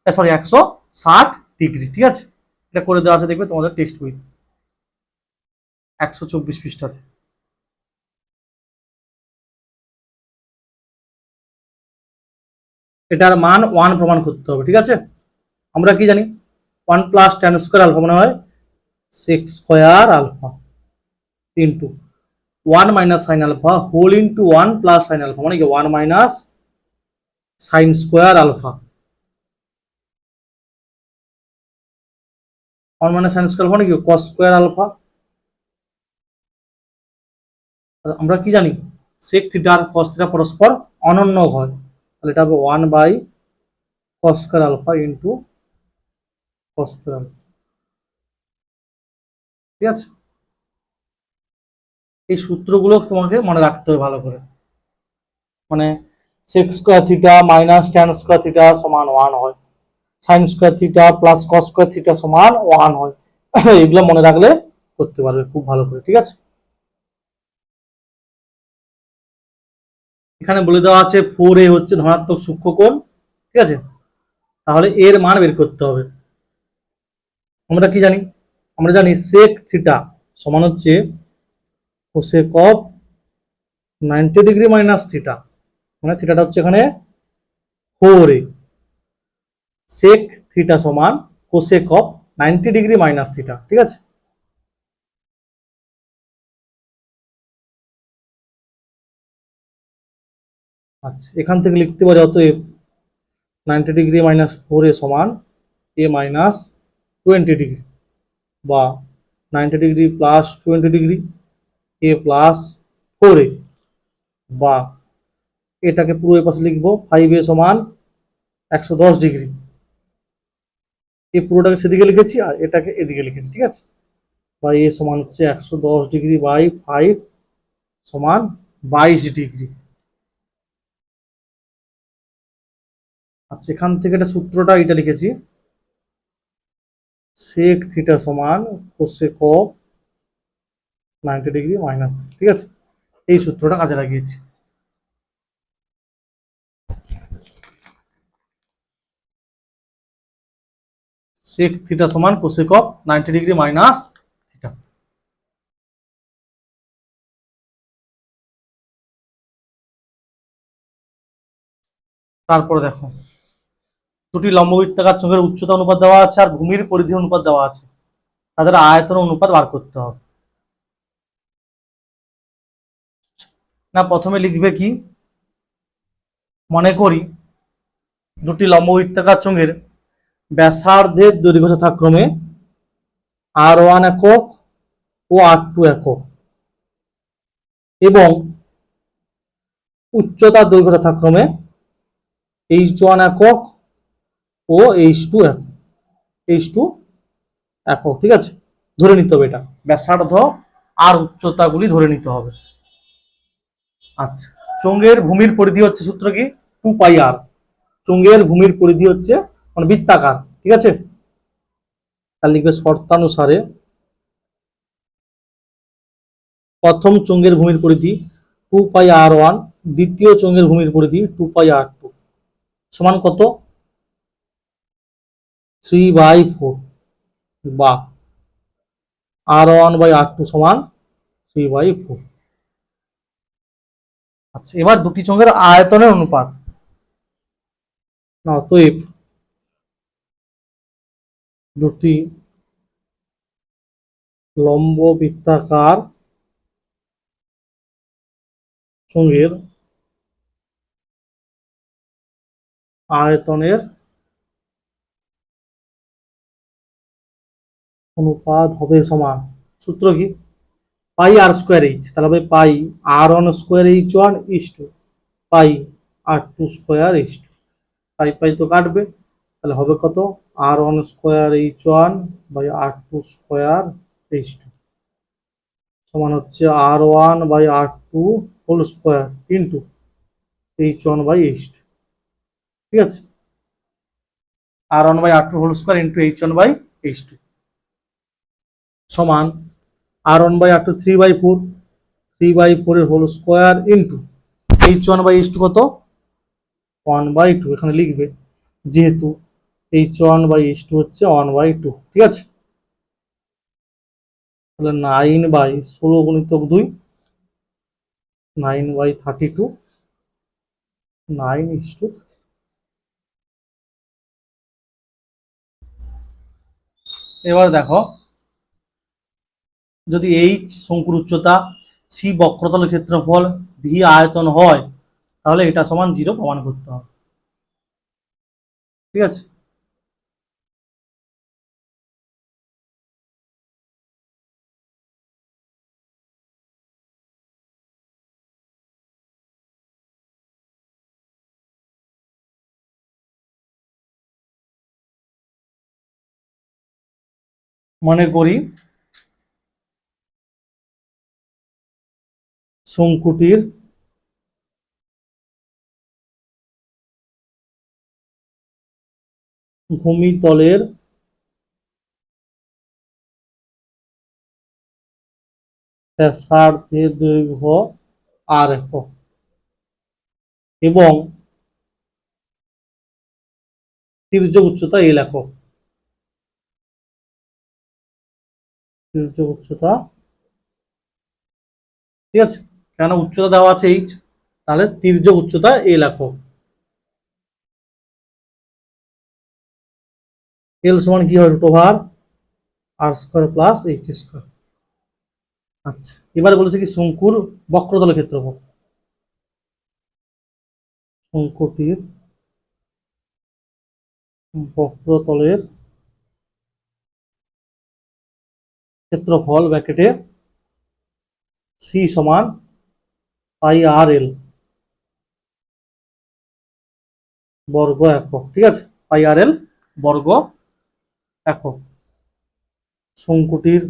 সরি 160 ডিগ্রি, ঠিক আছে। এটা করে দেওয়া আছে, দেখবে তোমাদের টেক্সট বই 124 পৃষ্ঠাতে। এটার মান 1 প্রমাণ করতে হবে, ঠিক আছে। আমরা কি জানি, 1 + tan স্কয়ার আলফা মানে হয় sec square alpha into 1 - sin alpha whole into 1 + sin alpha মানে কি 1 - sin square alpha, 1 - sin square alpha মানে কি cos স্কয়ার আলফা। আমরা কি জানি, sec থিটা আর cos থিটা পরস্পর অনন্য হয়, তাহলে এটা হবে 1/cos square alpha into cos square alpha, ঠিক আছে। এই সূত্রগুলো তোমাকে মনে রাখতে হবে ভালো করে, মানে sec square theta minus tan square theta সমান 1 হয়, sin square theta plus cos square theta সমান 1 হয়। এগুলো মনে রাখলে করতে পারবে খুব ভালো করে, ঠিক আছে। এখানে বলে দেওয়া আছে 4a হচ্ছে ধনাত্মক সূক্ষ্মকোণ, ঠিক আছে। তাহলে এর মান বের করতে হবে। আমরা কি জানি, আমরা জানি sec থিটা সমান হচ্ছে cosec of 90 degree minus theta, মানে থিটাটা হচ্ছে এখানে 4a, sec থিটা সমান cosec of 90 degree minus theta, ঠিক আছে। আচ্ছা, এখান থেকে লিখতে পারি অতএব 90 ডিগ্রি মাইনাস 4a সমান a মাইনাস 20 ডিগ্রি, বা 90 degree plus 20 degree a plus 4a, বা এটাকে পুরো এ পাশে লিখবো 5a সমান 110 ডিগ্রি, এই পুরোটাকে সেদিকে লিখেছি আর এটাকে এদিকে লিখেছি, ঠিক আছে। বা এ সমান হচ্ছে 110 ডিগ্রি বাই 5 সমান 22 ডিগ্রি। আচ্ছা, এখান থেকে একটা সূত্রটা এটা লিখেছি, সেক থিটা সমান কোসেক অফ 90 ডিগ্রি মাইনাস, ঠিক আছে, এই সূত্রটা কাজে লাগিয়েছি। সেক থিটা সমান cosec of 90 degree minus theta. তারপরে দেখো, দুটি লম্ববৃত্তাকার চোখের উচ্চতা অনুপাত দেওয়া আছে আর ভূমির পরিধি অনুপাত দেওয়া আছে, তাদের আয়তন অনুপাত বার করতে হবে। না, প্রথমে লিখবে কি, মনে করি দুটি লম্ববৃত্তাকার চোঙের ব্যাসার্ধের দৈর্ঘ্য যথাক্রমে R1 একক ও R2 একক এবং উচ্চতার দৈর্ঘ্য যথাক্রমে H1 একক ও H2 একক, H2 একক, ঠিক আছে, ধরে নিতে হবে এটা ব্যাসার্ধ আর উচ্চতাগুলি ধরে নিতে হবে। আচ্ছা, চোঙের ভূমির পরিধি হচ্ছে সূত্র কি, 2πr। চোঙের ভূমির পরিধি হচ্ছে মানে বৃত্তাকার, ঠিক আছে, তাহলে লিখবে শর্তানুসারে প্রথম চোঙের ভূমির পরিধি 2πr1, দ্বিতীয় চোঙের ভূমির পরিধি 2πr2 সমান কত, 3/4 বা R1/R2 সমান 3/4। আচ্ছা, এবার দুটি চোঙের আয়তনের অনুপাত না, অতএব দুটি লম্ব বৃত্তাকার চোঙের আয়তনের অনুপাত হবে সমান, সূত্র কি, πr²h, তাহলে হবে πr1²h1 ইসটু πr2²h2, পাই তো কাটবে, তাহলে হবে কত, R1²H1/R2²H2 সমান হচ্ছে R1/R2² ইন্টু H1/H2, ঠিক আছে, R1/R2² ইন্টু H1/H2 সমান R1/R2 3/4, 3/4 এর হোল স্কোয়ার ইন্টু H1/H2 কত, 1/2, এখানে লিখবে যেহেতু H1/H2 হচ্ছে 1/2, ঠিক আছে, তাহলে 9/16 গুণিতক 2, 9/32, 9:3। এবার দেখো, যদি H শঙ্কুর উচ্চতা, C বক্রতলের ক্ষেত্রফল, V আয়তন হয়, তাহলে এটা সমান 0 প্রমাণ করতে হবে, ঠিক আছে। মনে করি শঙ্কুটির ভূমিতলের ব্যাসার্ধের দৈর্ঘ্য R একক এবং তির্যক উচ্চতা L একক, তির্যক উচ্চতা, ঠিক আছে, কেন উচ্চতা দেওয়া আছে H, তাহলে তির্যক উচ্চতা L একক। L সমান কি হয়, √R² + H²। আচ্ছা, এবারে বলেছে কি শঙ্কুর বক্রতলের ক্ষেত্রফল, শঙ্কুটির বক্রতলের ক্ষেত্রফল ব্র্যাকেটে C সমান πRL বর্গ একক, ঠিক আছে, πRL বর্গ একক। শঙ্কুটির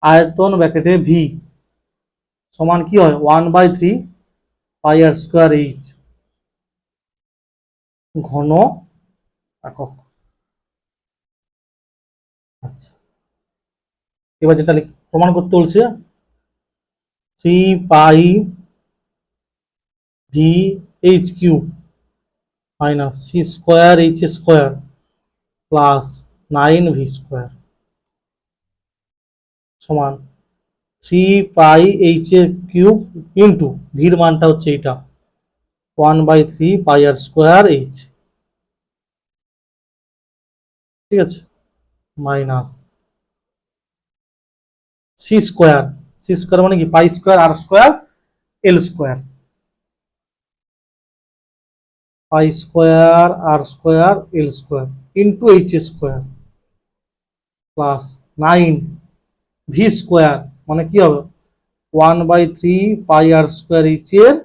আয়তন ব্র্যাকেটে V সমান কি হয় 1/3 পাই আর স্কোয়ার এইচ ঘন একক। আচ্ছা, এবার যেটা প্রমাণ করতে বলছে 3 pi V H cube minus C square H square plus 9 V square সমান 3 পাই এইচ এর কিউব ইন্টু ভির মানটা হচ্ছে এটা 1/3 পাই আর স্কোয়ার এইচ, ঠিক আছে, minus C square, C square মানে কি পাই স্কোয়ার আর square L square, pi square আর square L square into H square plus 9 V square মানে কি হবে 1/3 পাই আর স্কোয়ার এইচ এর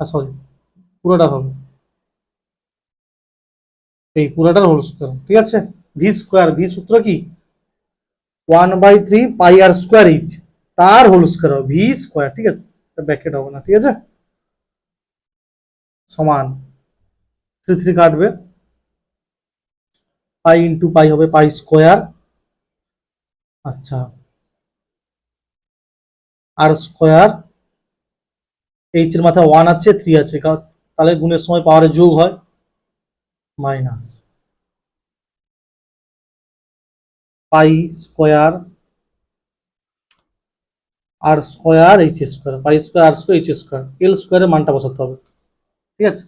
সরি পুরোটা হবে এই পুরোটার হোল স্কোয়ার, ঠিক আছে। ভি স্কোয়ার, ভি সূত্র কি 1/3 পাই আর স্কোয়ার এইচ তার হোল স্কোয়ার হবে ভি স্কোয়ার, ঠিক আছে, ব্যাকেট হবে না, ঠিক আছে, সমান 3 কাটবে, পাই ইন্টু পাই হবে পাই স্কোয়ার, আচ্ছা, আর স্কোয়ার এইচ এর মাথায় 1 আছে 3 আছে, তাহলে গুণের সময় পাওয়ারের যোগ হয়, মাইনাস পাই স্কোয়ার আর square H square, pi square আর স্কোয়ার এইচ স্কোয়ার, এল স্কোয়ারের মানটা বসাতে হবে, ঠিক আছে।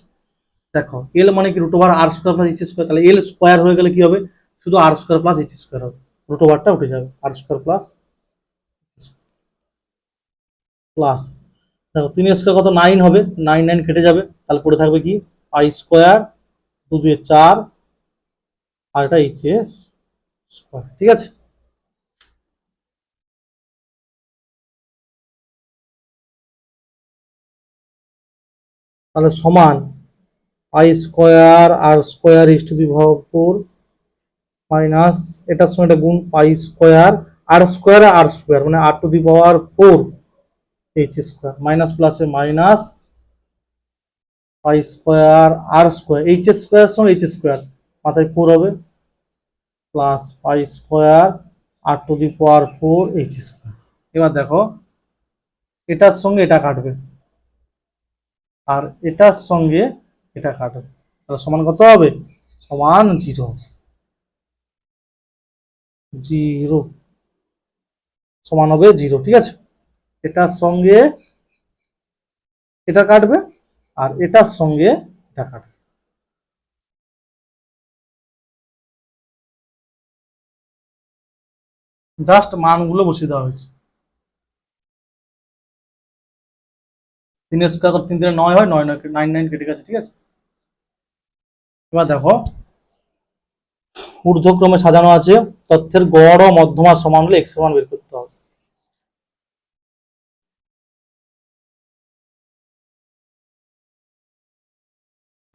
দেখো এল মানে কি রুট ওভার আর স্কোয়ার প্লাস এইচ স্কোয়ার, তাহলে এল স্কোয়ার হয়ে গেলে কি হবে শুধু আর স্কোয়ার প্লাস এইচ স্কোয়ার হবে, রুট ওভারটা উঠে যাবে, আর স্কোয়ার প্লাস প্লাস দেখো 3 স্কোয়ার কত 9 হবে, 9 9 কেটে যাবে, তাহলে পড়ে থাকবে কি পাই স্কোয়ার 2 2 4 আর এটা এইচ স্কোয়ার, ঠিক আছে। তাহলে সমান pi square R square is to the power 4 minus এটার সঙ্গে এটা গুণ পাই স্কোয়ার আর স্কোয়ার মানে r to the power 4 h square minus প্লাসে মাইনাস পাই স্কোয়ার আর স্কোয়ার এইচ স্কোয়ার সঙ্গে এইচ স্কোয়ার মাথায় 4 হবে plus pi square r to the power 4 h square. এবার দেখো এটার সঙ্গে এটা কাটবে আর এটার সঙ্গে এটা কাটবে, তাহলে সমান কত হবে সমান 0 0 সমান হবে 0, ঠিক আছে। এটার সঙ্গে এটা কাটবে আর এটার সঙ্গে এটা কাটবে, জাস্ট মানগুলো বসিয়ে দেওয়া হয়েছে। 3 স্কোয়ার 3 3 9 হয়, 9 9 9 কেটে গেছে, ঠিক আছে। এবার দেখো ঊর্ধ্বক্রমে সাজানো আছে, তথ্যের গড় ও মধ্যমা সমান হলে এক্স সমান বের করতে হবে।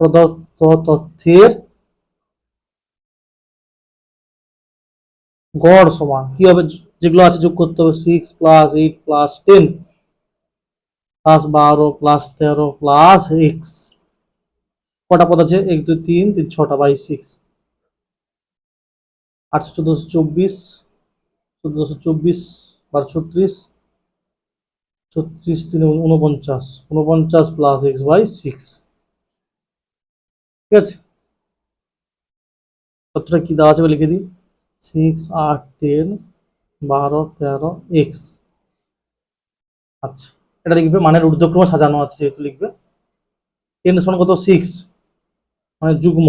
প্রদত্ত তথ্যের গড় সমান কি হবে, যেগুলো আছে যোগ করতে হবে 6 plus 8 plus 10 plus 12 plus 13 plus x, কটা পদ আছে 1 2 3 3 6টা বাই 6 8 1424 1424 12 36 36 3 49 49 প্লাস এক্স বাই 6, ঠিক আছে। তথ্যটা কি দেওয়া আছে লিখে দিই 6 8 10 12 13 এক্স, আচ্ছা এটা লিখবে মানের ঊর্ধ্বক্রমে সাজানো আছে যেহেতু লিখবে 10 সমান কত 6 মানে যুগ্ম,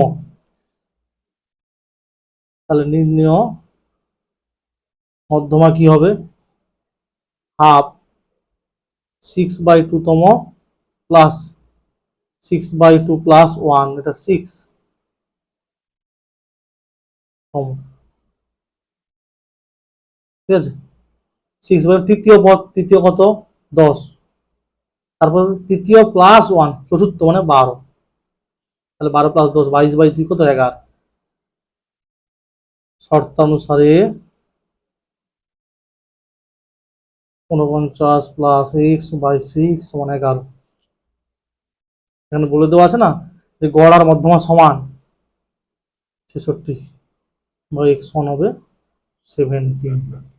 তাহলে নির্ণয় মধ্যমা কি হবে হাফ 6/2 তম প্লাস 6/2 প্লাস 1 এটা 6 তম, ঠিক আছে। 6/2 তৃতীয় পদ, তৃতীয় কত 10, তারপর তৃতীয় প্লাস 1 চতুর্থ মানে 12, তাহলে 12 প্লাস 10 22/2 কত 11, শর্তানুসারে 49 প্লাস এক্স বাই 6 সমান 11। এখানে বলে দেওয়া আছে না যে গড় আর মধ্যমা সমান 66 বা এক্স 1 হবে 17।